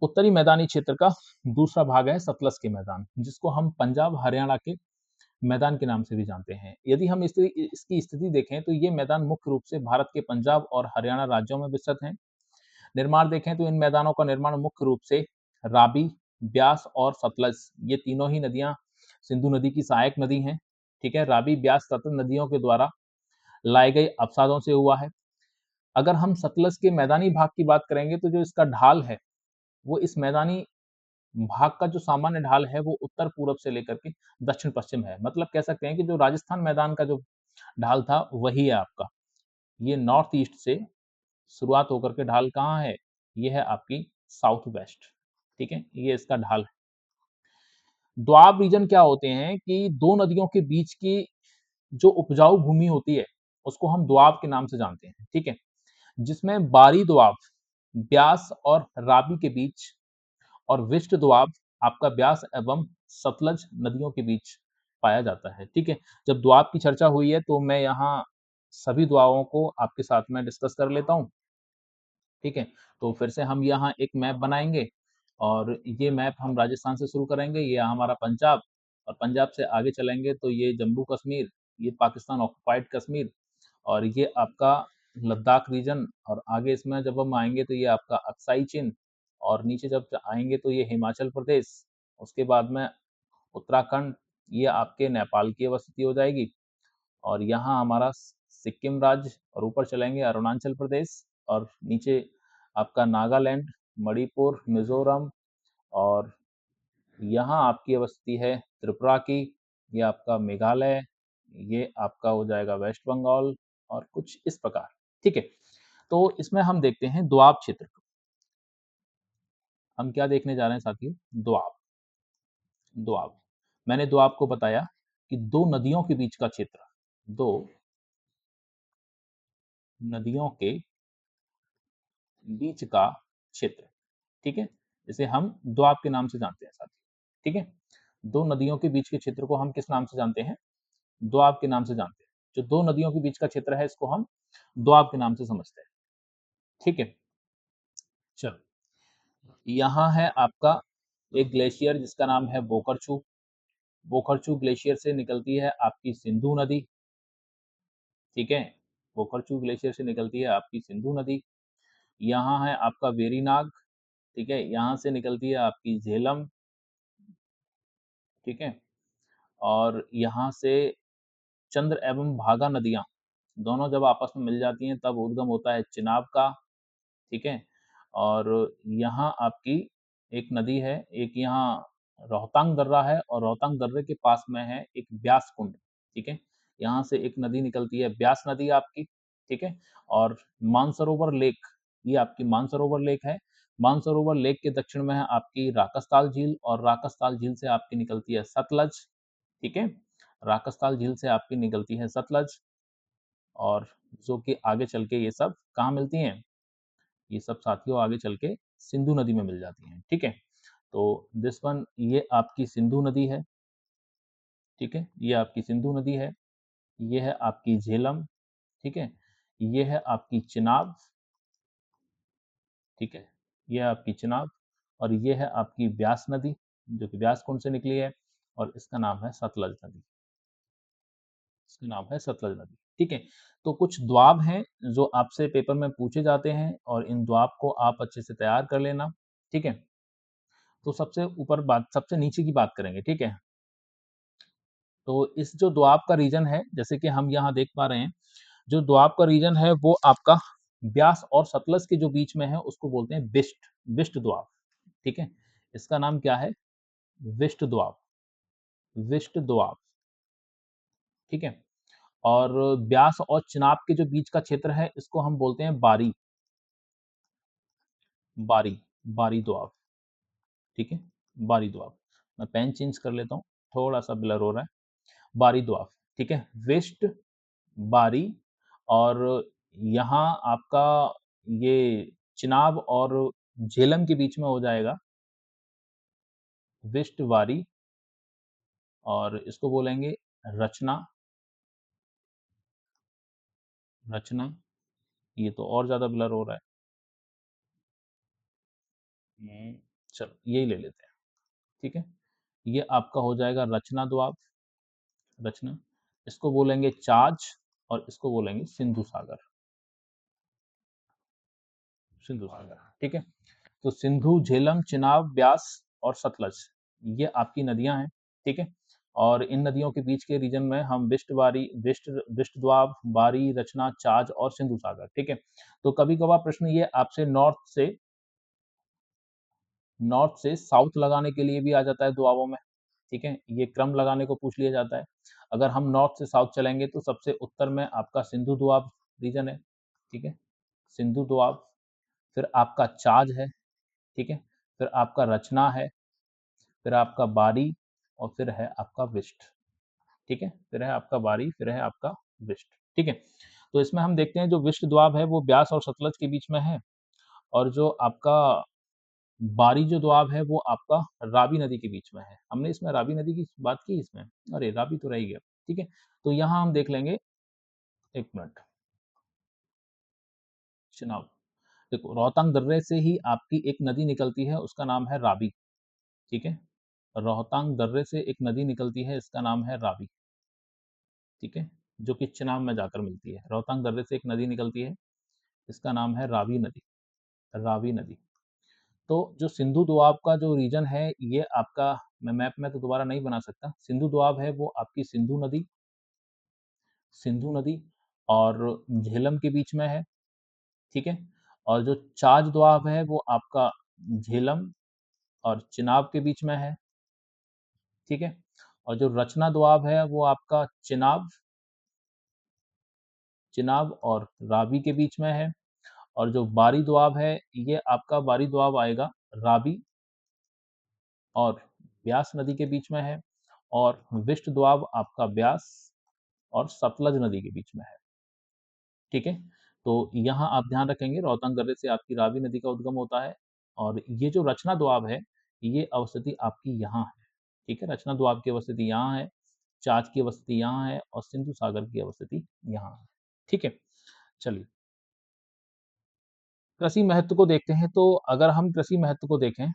उत्तरी मैदानी क्षेत्र का दूसरा भाग है। सतलज के मैदान जिसको हम पंजाब हरियाणा के मैदान के नाम से भी जानते हैं। यदि हम इसकी स्थिति देखें तो ये मैदान मुख्य रूप से भारत के पंजाब और हरियाणा राज्यों में विस्तृत हैं। निर्माण देखें तो इन मैदानों का निर्माण मुख्य रूप से राबी, ब्यास और सतलज, ये तीनों ही नदियां सिंधु नदी की सहायक नदी हैं। ठीक है, राबी, ब्यास, सतलज नदियों के द्वारा लाए गए अवसादों से हुआ है। अगर हम सतलज के मैदानी भाग की बात करेंगे तो जो इसका ढाल है वो इस मैदानी भाग का जो सामान्य ढाल है वो उत्तर पूरब से लेकर के दक्षिण पश्चिम है। मतलब कह सकते हैं कि जो राजस्थान मैदान का जो ढाल था वही है आपका। ये नॉर्थ ईस्ट से शुरुआत होकर के ढाल कहाँ है? ये है आपकी साउथ वेस्ट। ठीक है, ये इसका ढाल है। दोआब रीजन क्या होते हैं कि दो नदियों के बीच की जो उपजाऊ भूमि होती है उसको हम दोआब के नाम से जानते हैं। ठीक है, जिसमें बारी दोआब ब्यास और राबी के बीच और विष्ट दोआब आपका ब्यास एवं सतलज नदियों के बीच पाया जाता है। ठीक है, जब दोआब की चर्चा हुई है तो मैं यहाँ सभी दोआबों को आपके साथ में डिस्कस कर लेता हूँ। ठीक है, तो फिर से हम यहाँ एक मैप बनाएंगे और ये मैप हम राजस्थान से शुरू करेंगे, ये हमारा पंजाब, और पंजाब से आगे चलेंगे तो ये जम्मू कश्मीर, ये पाकिस्तान ऑक्युपाइड कश्मीर, और ये आपका लद्दाख रीजन, और आगे इसमें जब हम आएंगे तो ये आपका अक्साई चिन, और नीचे जब आएंगे तो ये हिमाचल प्रदेश, उसके बाद में उत्तराखंड, ये आपके नेपाल की अवस्थिति हो जाएगी, और यहाँ हमारा सिक्किम राज्य, और ऊपर चलेंगे अरुणाचल प्रदेश, और नीचे आपका नागालैंड, मणिपुर, मिजोरम, और यहाँ आपकी अवस्थिति है त्रिपुरा की, ये आपका मेघालय, ये आपका हो जाएगा वेस्ट बंगाल, और कुछ इस प्रकार। ठीक है, तो इसमें हम देखते हैं दोआब क्षेत्र। हम क्या देखने जा रहे हैं साथियों? दोआब। दोआब, मैंने दोआब को बताया कि दो नदियों के बीच का क्षेत्र, दो नदियों के बीच का क्षेत्र। ठीक है, इसे हम दोआब के नाम से जानते हैं साथियों। ठीक है, दो नदियों के बीच के क्षेत्र को हम किस नाम से जानते हैं? दोआब के नाम से जानते हैं। जो दो नदियों के बीच का क्षेत्र है इसको हम दोआब के नाम से समझते हैं। ठीक है, चलो यहाँ है आपका एक ग्लेशियर जिसका नाम है बोकरचू। बोकरचू ग्लेशियर से निकलती है आपकी सिंधु नदी। ठीक है, बोकरचू ग्लेशियर से निकलती है आपकी सिंधु नदी। यहाँ है आपका वेरीनाग। ठीक है, यहाँ से निकलती है आपकी झेलम। ठीक है। और यहाँ से चंद्र एवं भागा नदियाँ दोनों जब आपस में मिल जाती हैं तब उद्गम होता है चिनाब का, ठीक है। और यहाँ आपकी एक नदी है, एक यहाँ रोहतांग दर्रा है और रोहतांग दर्रे के पास में है एक ब्यास कुंड, ठीक है। यहाँ से एक नदी निकलती है ब्यास नदी आपकी, ठीक है। और मानसरोवर लेक, ये आपकी मानसरोवर लेक है। मानसरोवर लेक के दक्षिण में है आपकी राकसताल झील और राकसताल झील से आपकी निकलती है सतलज, ठीक है। राकसताल झील से आपकी निकलती है सतलज, और जो कि आगे चल के ये सब कहाँ मिलती हैं, ये सब साथियों आगे चल के सिंधु नदी में मिल जाती हैं, ठीक है। तो दिस वन, ये आपकी सिंधु नदी है, ठीक है। ये आपकी सिंधु नदी है। ये है आपकी झेलम, ठीक है। ये है आपकी चिनाब, ठीक है। ये है आपकी चिनाब, और ये है आपकी ब्यास नदी जो कि ब्यास कुंड से निकली है, और इसका नाम है सतलज नदी, इसका नाम है सतलज नदी, ठीक है। तो कुछ द्वाब हैं जो आपसे पेपर में पूछे जाते हैं, और इन द्वाब को आप अच्छे से तैयार कर लेना, ठीक है। तो सबसे ऊपर बात, सबसे नीचे की बात करेंगे, ठीक है। तो इस जो दोआब का रीजन है, जैसे कि हम यहाँ देख पा रहे हैं, जो दोआब का रीजन है वो आपका ब्यास और सतलज के जो बीच में है उसको बोलते हैं बिस्ट, बिस्ट दोआब, ठीक है। इसका नाम क्या है, विष्ट दोआब, विष्ट दोआब, ठीक है। और ब्यास और चिनाब के जो बीच का क्षेत्र है इसको हम बोलते हैं बारी, बारी, बारी दोआब, ठीक है। बारी दोआब, मैं पेन चेंज कर लेता हूँ, थोड़ा सा ब्लर हो रहा है। बारी दोआब, ठीक है। वेस्ट, बारी, और यहाँ आपका ये चिनाब और झेलम के बीच में हो जाएगा विष्ट वारी, और इसको बोलेंगे रचना, रचना। ये तो और ज्यादा ब्लर हो रहा है, चलो यही ले लेते हैं, ठीक है। ये आपका हो जाएगा रचना द्वाब, रचना। इसको बोलेंगे चाज, और इसको बोलेंगे सिंधु सागर, सिंधु सागर, ठीक है। तो सिंधु, झेलम, चिनाब, ब्यास और सतलज, ये आपकी नदियां हैं, ठीक है। और इन नदियों के बीच के रीजन में हम विष्ट बारी, विष्ट द्वाब, बारी, रचना, चाज और सिंधु सागर, ठीक है। तो कभी कभार प्रश्न ये आपसे नॉर्थ से साउथ लगाने के लिए भी आ जाता है दुआबों में, ठीक है। ये क्रम लगाने को पूछ लिया जाता है। अगर हम नॉर्थ से साउथ चलेंगे तो सबसे उत्तर में आपका सिंधु दोआब रीजन है, ठीक है, सिंधु दोआब। फिर आपका चाज है, ठीक है। फिर आपका रचना है, फिर आपका बारी, और फिर है आपका विष्ट, ठीक है। फिर है आपका बारी, फिर है आपका विष्ट, ठीक है। तो इसमें हम देखते हैं जो विष्ट द्वाब है वो ब्यास और सतलज के बीच में है, और जो आपका बारी जो द्वाब है वो आपका रावी नदी के बीच में है। हमने इसमें रावी नदी की बात की इसमें, अरे रावी तो रह ही गया, ठीक है। तो यहाँ हम देख लेंगे, एक मिनट, चुनाव, देखो रोहतांग दर्रे से ही आपकी एक नदी निकलती है उसका नाम है रावी, ठीक है। रोहतांग दर्रे से एक नदी निकलती है इसका नाम है रावी, ठीक है, जो कि चिनाब में जाकर मिलती है। रोहतांग दर्रे से एक नदी निकलती है, इसका नाम है रावी नदी, रावी नदी। तो जो सिंधु दोआब का जो रीजन है ये आपका, मैं मैप में तो दोबारा नहीं बना सकता, सिंधु दोआब है वो आपकी सिंधु नदी, सिंधु नदी और झेलम के बीच में है, ठीक है। और जो चाज दोआब है वो आपका झेलम और चिनाब के बीच में है, ठीक है। और जो रचना दोआब है वो आपका चिनाब, चिनाब और रावी के बीच में है। और जो बारी दोआब है ये आपका बारी दोआब आएगा रावी और ब्यास नदी के बीच में है, और विष्ट दोआब आपका ब्यास और सतलज नदी के बीच में है, ठीक है। तो यहाँ आप ध्यान रखेंगे रोहतांग दर्रे से आपकी रावी नदी का उद्गम होता है, और ये जो रचना दोआब है ये अवस्थिति आपकी यहाँ है, ठीक है। रचना दोआब की अवस्थिति यहाँ है, चाच की अवस्थिति यहाँ है, और सिंधु सागर की अवस्थिति यहाँ है, ठीक है। चलिए कृषि महत्व को देखते हैं। तो अगर हम कृषि महत्व को देखें,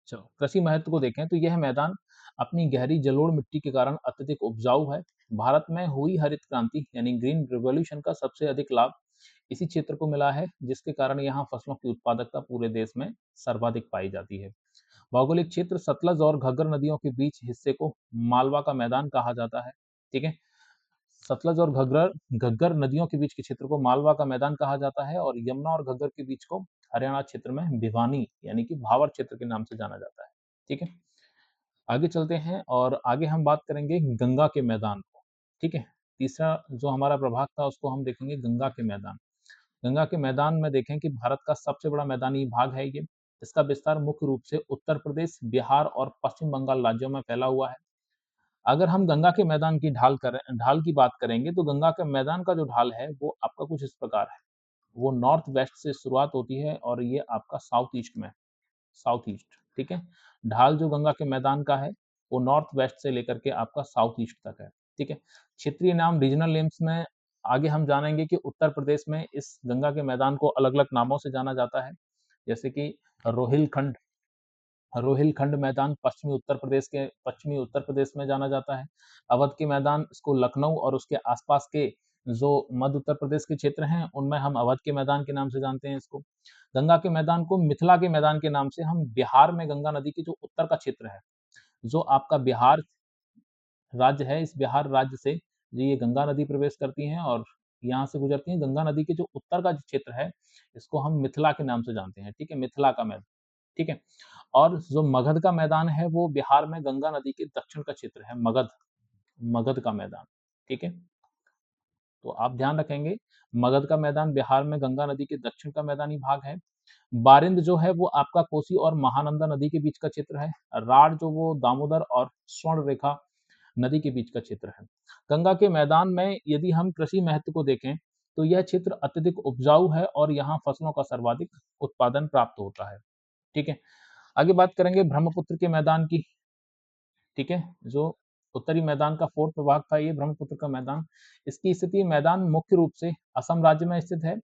चलो कृषि महत्व को देखें तो यह मैदान अपनी गहरी जलोढ़ मिट्टी के कारण अत्यधिक उपजाऊ है। भारत में हुई हरित क्रांति यानी ग्रीन रिवॉल्यूशन का सबसे अधिक लाभ इसी क्षेत्र को मिला है, जिसके कारण यहाँ फसलों की उत्पादकता पूरे देश में सर्वाधिक पाई जाती है। भौगोलिक क्षेत्र सतलज और घग्गर नदियों के बीच हिस्से को मालवा का मैदान कहा जाता है। ठीक है, सतलज और घग्गर घग्गर नदियों के बीच के क्षेत्र को मालवा का मैदान कहा जाता है और यमुना और घग्गर के बीच को हरियाणा क्षेत्र में भिवानी यानी कि भावर क्षेत्र के नाम से जाना जाता है। ठीक है, आगे चलते हैं और आगे हम बात करेंगे गंगा के मैदान को। ठीक है, तीसरा जो हमारा प्रभाग था उसको हम देखेंगे गंगा के मैदान। गंगा के मैदान में देखें कि भारत का सबसे बड़ा मैदानी भाग है ये। इसका विस्तार मुख्य रूप से उत्तर प्रदेश, बिहार और पश्चिम बंगाल राज्यों में फैला हुआ है। अगर हम गंगा के मैदान की ढाल की बात करेंगे तो गंगा के मैदान का जो ढाल है वो आपका कुछ इस प्रकार है। वो नॉर्थ वेस्ट से शुरुआत होती है और ये आपका साउथ ईस्ट में, साउथ ईस्ट। ठीक है, ढाल जो गंगा के मैदान का है वो नॉर्थ वेस्ट से लेकर के आपका साउथ ईस्ट तक है। ठीक है, क्षेत्रीय नाम रीजनल नेम्स में आगे हम जानेंगे कि उत्तर प्रदेश में इस गंगा के मैदान को अलग अलग नामों से जाना जाता है, जैसे कि रोहिलखंड रोहिलखंड मैदान पश्चिमी उत्तर प्रदेश में जाना जाता है। अवध के मैदान इसको लखनऊ और उसके आसपास के जो मध्य उत्तर प्रदेश के क्षेत्र हैं उनमें हम अवध के मैदान के नाम से जानते हैं इसको। गंगा के मैदान को मिथिला के मैदान के नाम से हम बिहार में गंगा नदी के जो उत्तर का क्षेत्र है, जो आपका बिहार राज्य है, इस बिहार राज्य से ये गंगा नदी प्रवेश करती हैं और यहाँ से गुजरती हैं। गंगा नदी के जो उत्तर का क्षेत्र है इसको हम मिथिला के नाम से जानते हैं। ठीक है, मिथिला का मैदान। ठीक है, और जो मगध का मैदान है वो बिहार में गंगा नदी के दक्षिण का क्षेत्र है, मगध मगध का मैदान। ठीक है, तो आप ध्यान रखेंगे मगध का मैदान बिहार में गंगा नदी के दक्षिण का मैदानी भाग है। बारिंद जो है वो आपका कोसी और महानंदा नदी के बीच का क्षेत्र है। राढ़ जो वो दामोदर और स्वर्ण रेखा नदी के बीच का क्षेत्र है। गंगा के मैदान में यदि हम कृषि महत्व को देखें तो यह क्षेत्र अत्यधिक उपजाऊ है और यहाँ फसलों का सर्वाधिक उत्पादन प्राप्त होता है। ठीक है, आगे बात करेंगे ब्रह्मपुत्र के मैदान की। ठीक है, जो उत्तरी मैदान का फोर्थ प्रभाग था ये ब्रह्मपुत्र का मैदान। इसकी स्थिति मैदान मुख्य रूप से असम राज्य में स्थित है।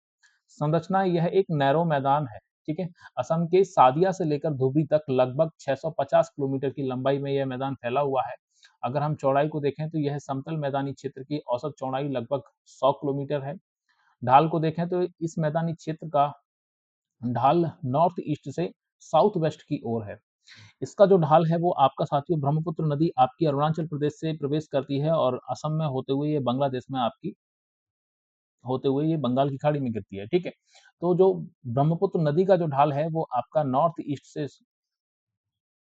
संरचना यह एक नैरो मैदान है। ठीक है, असम के सादिया से लेकर धुबरी तक लगभग 650 किलोमीटर की लंबाई में यह मैदान फैला हुआ है। अगर हम चौड़ाई को देखें तो यह समतल मैदानी क्षेत्र की औसत चौड़ाई लगभग 100 किलोमीटर है। ढाल को देखें तो इस मैदानी क्षेत्र का ढाल नॉर्थ ईस्ट से साउथ वेस्ट की ओर है। इसका जो ढाल है वो आपका साथियों ब्रह्मपुत्र नदी आपकी अरुणाचल प्रदेश से प्रवेश करती है और असम में होते हुए ये बांग्लादेश में आपकी होते हुए ये बंगाल की खाड़ी में गिरती है। ठीक है, तो जो ब्रह्मपुत्र नदी का जो ढाल है वो आपका नॉर्थ ईस्ट से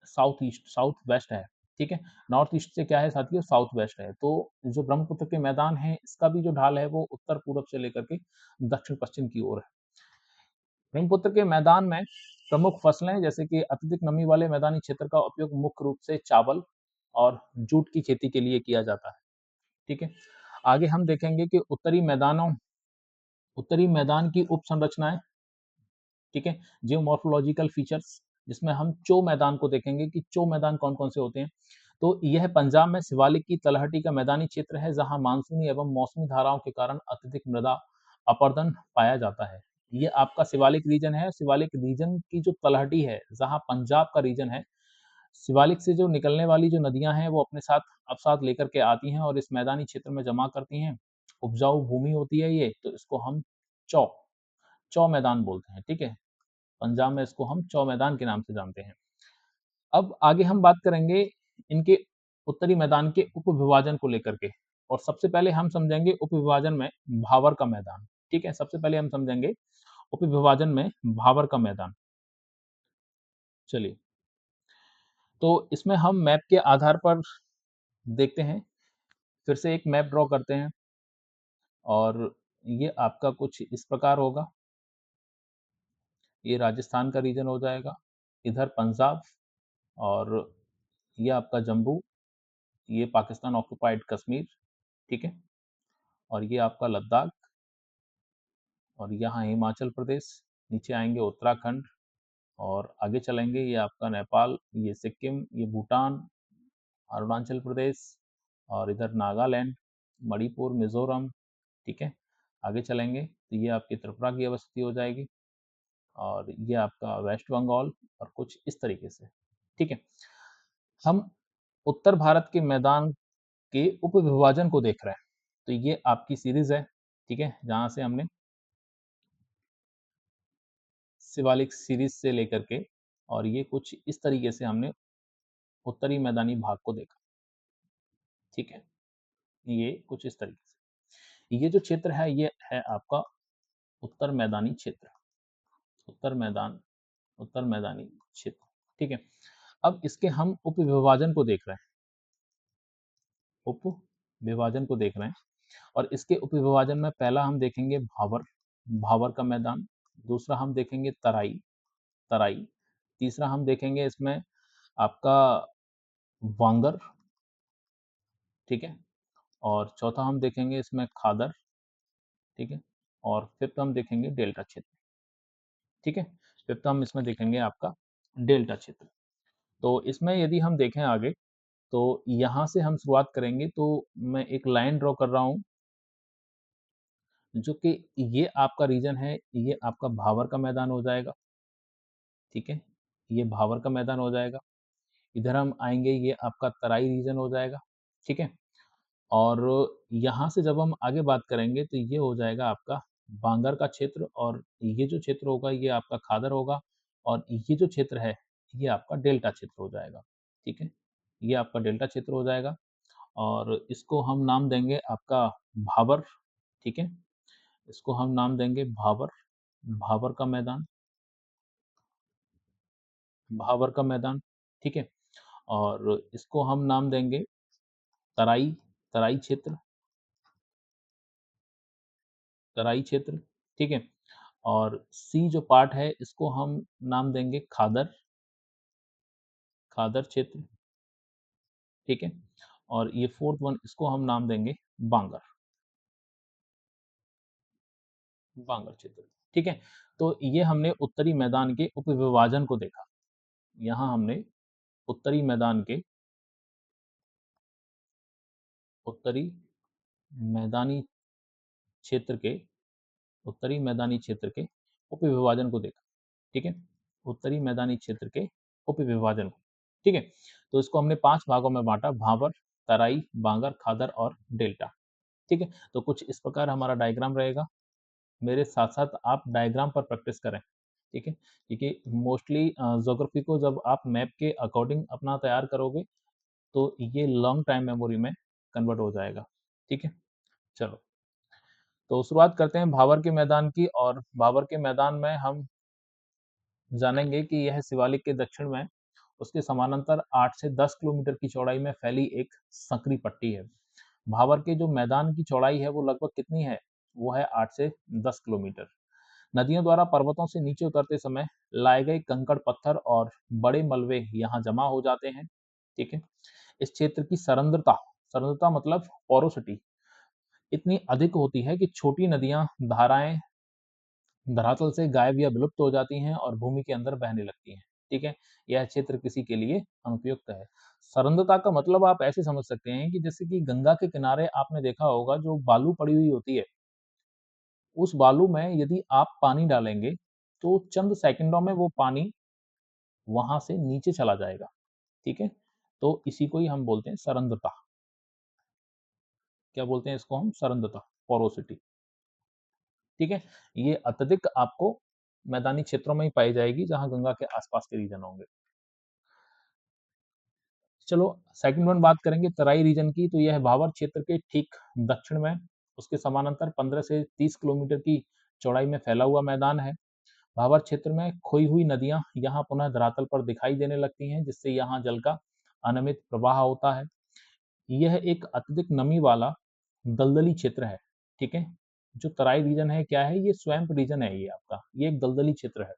साउथ वेस्ट है। ठीक है, नॉर्थ ईस्ट से क्या है साथियों, साउथ वेस्ट है। तो जो ब्रह्मपुत्र के मैदान है इसका भी जो ढाल है वो उत्तर पूर्व से लेकर के दक्षिण पश्चिम की ओर है। ब्रह्मपुत्र के मैदान में प्रमुख फसलें जैसे कि अत्यधिक नमी वाले मैदानी क्षेत्र का उपयोग मुख्य रूप से चावल और जूट की खेती के लिए किया जाता है। ठीक है, आगे हम देखेंगे कि उत्तरी मैदान की उप संरचनाएं। ठीक है, जियोमॉर्फोलॉजिकल फीचर्स, जिसमें हम चो मैदान को देखेंगे कि चो मैदान कौन कौन से होते हैं। तो यह पंजाब में शिवालिक की तलहटी का मैदानी क्षेत्र है जहां मानसूनी एवं मौसमी धाराओं के कारण अत्यधिक मृदा अपरदन पाया जाता है। ये आपका शिवालिक रीजन है। शिवालिक रीजन की जो तलहटी है, जहां पंजाब का रीजन है, शिवालिक से जो निकलने वाली जो नदियां हैं वो अपने साथ अवसाद लेकर के आती हैं और इस मैदानी क्षेत्र में जमा करती हैं। उपजाऊ भूमि होती है ये, तो इसको हम चौ चौ मैदान बोलते हैं। ठीक है, पंजाब में इसको हम चौ मैदान के नाम से जानते हैं। अब आगे हम बात करेंगे इनके उत्तरी मैदान के उप विभाजन को लेकर के, और सबसे पहले हम समझेंगे उप विभाजन में भावर का मैदान। ठीक है, सबसे पहले हम समझेंगे उप विभाजन में भावर का मैदान। चलिए, तो इसमें हम मैप के आधार पर देखते हैं, फिर से एक मैप ड्रॉ करते हैं और ये आपका कुछ इस प्रकार होगा। ये राजस्थान का रीजन हो जाएगा, इधर पंजाब, और ये आपका जम्मू, ये पाकिस्तान ऑक्युपाइड कश्मीर। ठीक है, और ये आपका लद्दाख, और यहाँ हिमाचल प्रदेश, नीचे आएंगे उत्तराखंड, और आगे चलेंगे ये आपका नेपाल, ये सिक्किम, ये भूटान, अरुणाचल प्रदेश, और इधर नागालैंड, मणिपुर, मिजोरम। ठीक है, आगे चलेंगे तो ये आपकी त्रिपुरा की अवस्थिति हो जाएगी, और ये आपका वेस्ट बंगाल, और कुछ इस तरीके से। ठीक है, हम उत्तर भारत के मैदान के उप विभाजन को देख रहे हैं। तो ये आपकी सीरीज है। ठीक है, जहां से हमने शिवालिक सीरीज से लेकर के और ये कुछ इस तरीके से हमने उत्तरी मैदानी भाग को देखा। ठीक है, ये कुछ इस तरीके से। ये जो क्षेत्र है ये है आपका उत्तर मैदानी क्षेत्र, उत्तर मैदान, उत्तर मैदानी क्षेत्र। ठीक है, अब इसके हम उप विभाजन को देख रहे हैं, उप विभाजन को देख रहे हैं। और इसके उप विभाजन में पहला हम देखेंगे भाबर, भाबर का मैदान। दूसरा हम देखेंगे तराई, तराई। तीसरा हम देखेंगे इसमें आपका वांगर। ठीक है, और चौथा हम देखेंगे इसमें खादर। ठीक है, और फिफ्थ हम देखेंगे डेल्टा क्षेत्र। ठीक है, फिफ्थ हम इसमें देखेंगे आपका डेल्टा क्षेत्र। तो इसमें यदि हम देखें आगे, तो यहाँ से हम शुरुआत करेंगे। तो मैं एक लाइन ड्रॉ कर रहा हूँ, जो कि ये आपका रीजन है, ये आपका भाबर का मैदान हो जाएगा। ठीक है, ये भाबर का मैदान हो जाएगा। इधर हम आएंगे, ये आपका तराई रीजन हो जाएगा। ठीक है, और यहाँ से जब हम आगे बात करेंगे तो ये हो जाएगा आपका बांगर का क्षेत्र, और ये जो क्षेत्र होगा ये आपका खादर होगा, और ये जो क्षेत्र है ये आपका डेल्टा क्षेत्र हो जाएगा। ठीक है, ये आपका डेल्टा क्षेत्र हो जाएगा, और इसको हम नाम देंगे आपका भाबर। ठीक है, इसको हम नाम देंगे भाबर, भाबर का मैदान, भाबर का मैदान। ठीक है, और इसको हम नाम देंगे तराई, तराई क्षेत्र, तराई क्षेत्र। ठीक है, और सी जो पार्ट है इसको हम नाम देंगे खादर, खादर क्षेत्र। ठीक है, और ये फोर्थ वन इसको हम नाम देंगे बांगर, बांगर क्षेत्र। ठीक है, तो ये हमने उत्तरी मैदान के उपविभाजन को देखा। यहाँ हमने उत्तरी मैदान के, उत्तरी मैदानी क्षेत्र के, उत्तरी मैदानी क्षेत्र के उपविभाजन को देखा। ठीक है, उत्तरी मैदानी क्षेत्र के उपविभाजन को। ठीक है, तो इसको हमने 5 भागों में बांटा, भाबर, तराई, बांगर, खादर और डेल्टा। ठीक है, तो कुछ इस प्रकार हमारा डायग्राम रहेगा। मेरे साथ साथ आप डायग्राम पर प्रैक्टिस करें। ठीक है, क्योंकि मोस्टली ज्योग्राफी को जब आप मैप के अकॉर्डिंग अपना तैयार करोगे तो ये लॉन्ग टाइम मेमोरी में कन्वर्ट हो जाएगा। ठीक है, चलो तो शुरुआत करते हैं भाबर के मैदान की। और भाबर के मैदान में हम जानेंगे कि यह शिवालिक के दक्षिण में उसके समानांतर 8 से 10 किलोमीटर की चौड़ाई में फैली एक संकरी पट्टी है। भाबर के जो मैदान की चौड़ाई है वो लगभग कितनी है, वो है 8 से 10 किलोमीटर। नदियों द्वारा पर्वतों से नीचे उतरते समय लाए गए कंकड़ पत्थर और बड़े मलबे यहाँ जमा हो जाते हैं। ठीक है, इस क्षेत्र की सरंद्रता, सरंद्रता मतलब पोरोसिटी, इतनी अधिक होती है कि छोटी नदियां, धाराएं धरातल से गायब या विलुप्त हो जाती हैं और भूमि के अंदर बहने लगती हैं। ठीक है, यह क्षेत्र किसी के लिए अनुपयुक्त है। सरंद्रता का मतलब आप ऐसे समझ सकते हैं कि जैसे कि गंगा के किनारे आपने देखा होगा जो बालू पड़ी हुई होती है, उस बालू में यदि आप पानी डालेंगे तो चंद सेकंडों में वो पानी वहां से नीचे चला जाएगा। ठीक है, तो इसी को ही हम बोलते हैं सरंद्रता। क्या बोलते हैं इसको हम? सरंद्रता, पोरोसिटी। ठीक है, ये अत्यधिक आपको मैदानी क्षेत्रों में ही पाई जाएगी जहां गंगा के आसपास के रीजन होंगे। चलो सेकंड वन बात करेंगे तराई रीजन की। तो यह भाबर क्षेत्र के ठीक दक्षिण में उसके समानांतर 15 से 30 किलोमीटर की चौड़ाई में फैला हुआ मैदान है। भाबर क्षेत्र में खोई हुई नदियां यहाँ पुनः धरातल पर दिखाई देने लगती हैं, जिससे यहाँ जल का अनियमित प्रवाह होता है। यह एक अत्यधिक नमी वाला दलदली क्षेत्र है। ठीक है, जो तराई रीजन है क्या है, ये स्वैम्प रीजन है, ये आपका ये एक दलदली क्षेत्र है।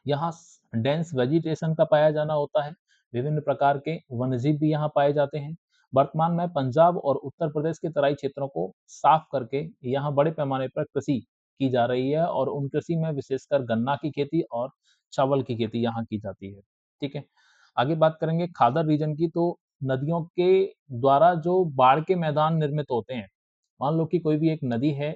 यहाँ डेंस वेजिटेशन का पाया जाना होता है, विभिन्न प्रकार के वन्यजीव भी यहाँ पाए जाते हैं। वर्तमान में पंजाब और उत्तर प्रदेश के तराई क्षेत्रों को साफ करके यहाँ बड़े पैमाने पर कृषि की जा रही है, और उन कृषि में विशेषकर गन्ना की खेती और चावल की खेती यहाँ की जाती है। ठीक है, आगे बात करेंगे खादर रीजन की। तो नदियों के द्वारा जो बाढ़ के मैदान निर्मित होते हैं, मान लो कि कोई भी एक नदी है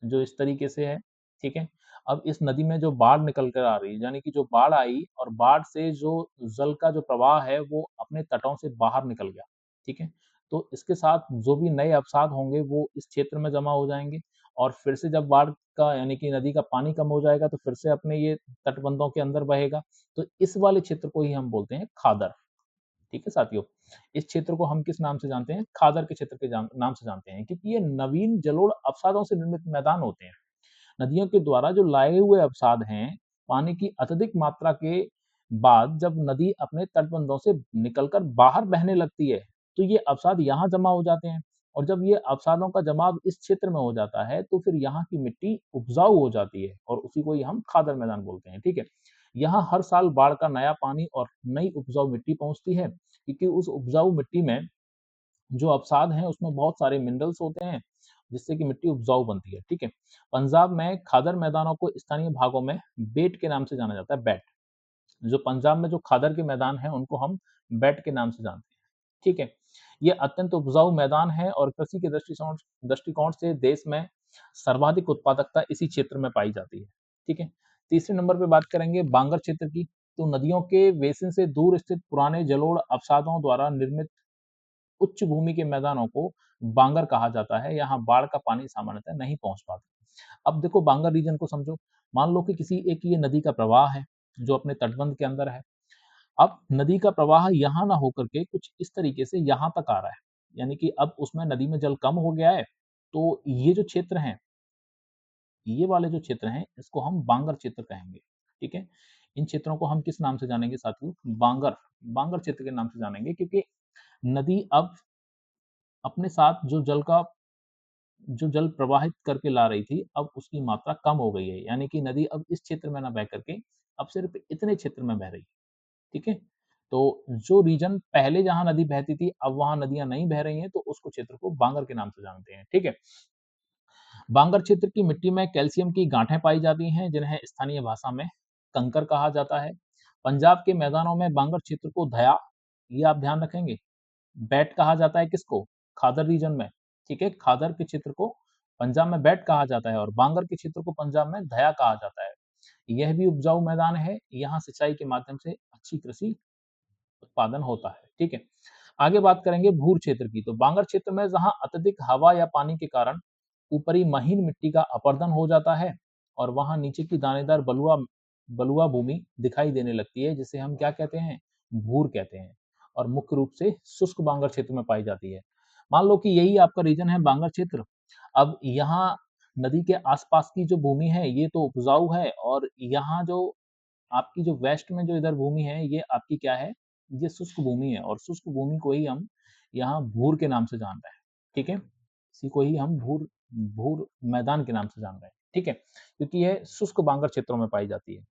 जो इस तरीके से है। ठीक है, अब इस नदी में जो बाढ़ निकल कर आ रही है, यानी कि जो बाढ़ आई और बाढ़ से जो जल का जो प्रवाह है वो अपने तटों से बाहर निकल गया। ठीक है, तो इसके साथ जो भी नए अवसाद होंगे वो इस क्षेत्र में जमा हो जाएंगे, और फिर से जब बाढ़ का यानी कि नदी का पानी कम हो जाएगा तो फिर से अपने ये तटबंधों के अंदर बहेगा। तो इस वाले क्षेत्र को ही हम बोलते हैं खादर। ठीक है साथियों, इस क्षेत्र को हम किस नाम से जानते हैं? खादर के क्षेत्र के नाम से जानते हैं, क्योंकि ये नवीन जलोढ़ अवसादों से निर्मित मैदान होते हैं। नदियों के द्वारा जो लाए हुए अवसाद हैं, पानी की अत्यधिक मात्रा के बाद जब नदी अपने तटबंधों से निकलकर बाहर बहने लगती है, तो ये अवसाद यहाँ जमा हो जाते हैं, और जब ये अवसादों का जमाव इस क्षेत्र में हो जाता है, तो फिर यहाँ की मिट्टी उपजाऊ हो जाती है, और उसी को ही हम खादर मैदान बोलते हैं। ठीक है, यहाँ हर साल बाढ़ का नया पानी और नई उपजाऊ मिट्टी पहुंचती है, क्योंकि उस उपजाऊ मिट्टी में जो अवसाद हैं उसमें बहुत सारे मिनरल्स होते हैं, जिससे कि मिट्टी उपजाऊ बनती है। ठीक है, पंजाब में खादर मैदानों को स्थानीय भागों में बेट के नाम से जाना जाता है, बैट। जो पंजाब में जो खादर के मैदान हैं उनको हम बैट के नाम से जानते हैं। ठीक है, ये अत्यंत उपजाऊ मैदान है, और कृषि के दृष्टिकोण से देश में सर्वाधिक उत्पादकता इसी क्षेत्र में पाई जाती है। ठीक है, तीसरे नंबर पे बात करेंगे बांगर क्षेत्र की। तो नदियों के बेसिन से दूर स्थित पुराने जलोढ़ अवसादों द्वारा निर्मित उच्च भूमि के मैदानों को बांगर कहा जाता है। यहाँ बाढ़ का पानी सामान्यतः नहीं पहुंच पाता। अब देखो बांगर रीजन को समझो। मान लो कि किसी एक ये नदी का प्रवाह है जो अपने तटबंध के अंदर है। अब नदी का प्रवाह यहाँ ना होकर के कुछ इस तरीके से यहाँ तक आ रहा है, यानी कि अब उसमें नदी में जल कम हो गया है, तो ये जो क्षेत्र है, ये वाले जो क्षेत्र हैं इसको हम बांगर क्षेत्र कहेंगे। ठीक है, इन क्षेत्रों को हम किस नाम से जानेंगे साथियों? बांगर, बांगर क्षेत्र के नाम से जानेंगे, क्योंकि नदी अब अपने साथ जो जल प्रवाहित करके ला रही थी, अब उसकी मात्रा कम हो गई है, यानी कि नदी अब इस क्षेत्र में ना बह करके अब सिर्फ इतने क्षेत्र में बह रही है। ठीक है, तो जो रीजन पहले जहां नदी बहती थी अब वहां नदियां नहीं बह रही हैं, तो उसको क्षेत्र को बांगर के नाम से जानते हैं। ठीक है, बांगर क्षेत्र की मिट्टी में कैल्शियम की गांठें पाई जाती हैं, जिन्हें स्थानीय भाषा में कंकर कहा जाता है। पंजाब के मैदानों में बांगर क्षेत्र को धया, ये आप ध्यान रखेंगे, बैट कहा जाता है किसको? खादर रीजन में। ठीक है, खादर के क्षेत्र को पंजाब में बैट कहा जाता है, और बांगर के क्षेत्र को पंजाब में धया कहा जाता है। यह भी उपजाऊ मैदान है, यहाँ सिंचाई के माध्यम से अच्छी कृषि उत्पादन होता है। ठीक है, आगे बात करेंगे भूर क्षेत्र की। तो बांगर क्षेत्र में जहां अत्यधिक हवा या पानी के कारण ऊपरी महीन मिट्टी का अपरदन हो जाता है, और वहां नीचे की दानेदार बलुआ बलुआ भूमि दिखाई देने लगती है, जिसे हम क्या कहते हैं? भूर कहते हैं, और मुख्य रूप से शुष्क बांगर क्षेत्र में पाई जाती है। मान लो कि यही आपका रीजन है बांगर क्षेत्र। अब यहाँ नदी के आसपास की जो भूमि है ये तो उपजाऊ है, और यहाँ जो आपकी जो वेस्ट में जो इधर भूमि है ये आपकी क्या है? ये शुष्क भूमि है, और शुष्क भूमि को ही हम यहाँ भूर के नाम से जान रहे हैं। ठीक है, इसी को ही हम भूर भूर मैदान के नाम से जान रहे हैं। ठीक है, क्योंकि यह शुष्क बांगर क्षेत्रों में पाई जाती है।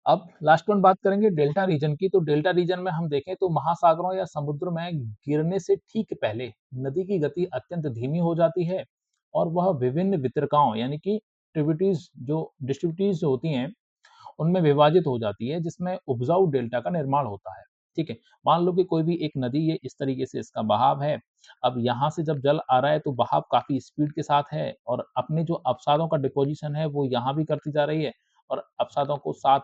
अब लास्ट वन बात करेंगे डेल्टा रीजन की। तो डेल्टा रीजन में हम देखें तो महासागरों या समुद्र में गिरने से ठीक पहले नदी की गति अत्यंत धीमी हो जाती है, और वह विभिन्न वितरकाओं यानी कि डिस्ट्रीब्यूटीज जो होती हैं उनमें विभाजित हो जाती है, जिसमें उपजाऊ डेल्टा का निर्माण होता है। ठीक है, मान लो कि कोई भी एक नदी, ये इस तरीके से इसका बहाव है। अब यहाँ से जब जल आ रहा है तो बहाव काफी स्पीड के साथ है, और अपने जो अवसादों का डिपोजिशन है वो यहाँ भी करती जा रही है, और अवसादों को साथ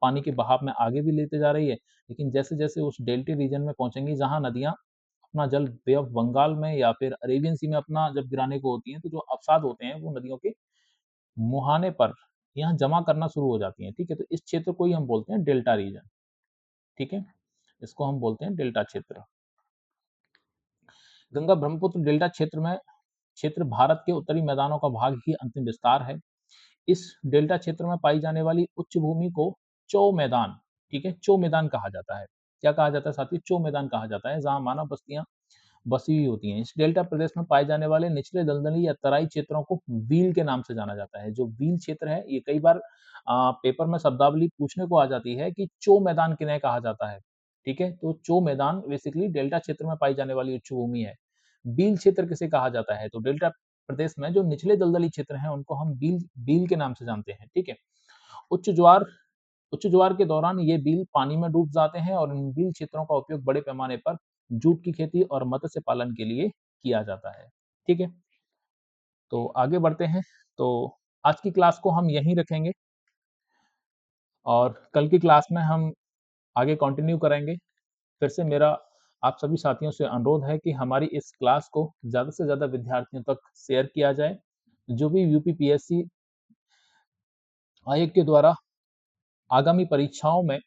पानी के बहाव में आगे भी लेते जा रही है। लेकिन जैसे जैसे उस डेल्टा रीजन में पहुंचेंगी जहां नदियां अपना जल बे ऑफ बंगाल में या फिर अरेबियन सी में अपना जब गिराने को होती हैं, तो जो अवसाद होते हैं वो नदियों के मुहाने पर यहाँ जमा करना शुरू हो जाती हैं। ठीक है, तो इस क्षेत्र को ही हम बोलते हैं डेल्टा रीजन। ठीक है, इसको हम बोलते हैं डेल्टा क्षेत्र। गंगा ब्रह्मपुत्र डेल्टा क्षेत्र भारत के उत्तरी मैदानों का भाग ही अंतिम विस्तार है। इस डेल्टा क्षेत्र में पाई जाने वाली उच्च भूमि को चौ मैदान, ठीक है, चौ मैदान कहा जाता है। क्या कहा जाता है साथी? चौ मैदान कहा जाता है, जहां मानव बस्तियां बसी हुई होती हैं। इस डेल्टा प्रदेश में पाए जाने वाले निचले दलदली या तराई क्षेत्रों को व्हील के नाम से जाना जाता है। जो व्हील क्षेत्र है ये कई बार पेपर में शब्दावली पूछने को आ जाती है कि चो मैदान किन्हें कहा जाता है। ठीक है, तो चो मैदान बेसिकली डेल्टा क्षेत्र में पाई जाने वाली उच्च भूमि है। बील क्षेत्र किसे कहा जाता है? तो डेल्टा प्रदेश में जो निचले दलदली क्षेत्र हैं उनको हम बील बील के नाम से जानते हैं। ठीक है, उच्च ज्वार उच्च ज्वार के दौरान ये बील पानी में डूब जाते हैं, और इन बील क्षेत्रों का उपयोग बड़े पैमाने पर जूट की खेती और मत्स्य पालन के लिए किया जाता है। ठीक है, तो आगे बढ़ते हैं। तो आज की क्लास को हम यहीं रखेंगे, और कल की क्लास में हम आगे कंटिन्यू करेंगे। फिर से मेरा आप सभी साथियों से अनुरोध है कि हमारी इस क्लास को ज़्यादा से ज़्यादा विद्यार्थियों तक शेयर किया जाए। जो भी यूपीपीएससी आयोग के द्वारा आगामी परीक्षाओं में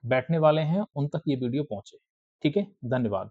बैठने वाले हैं, उन तक ये वीडियो पहुँचे। ठीक है? धन्यवाद।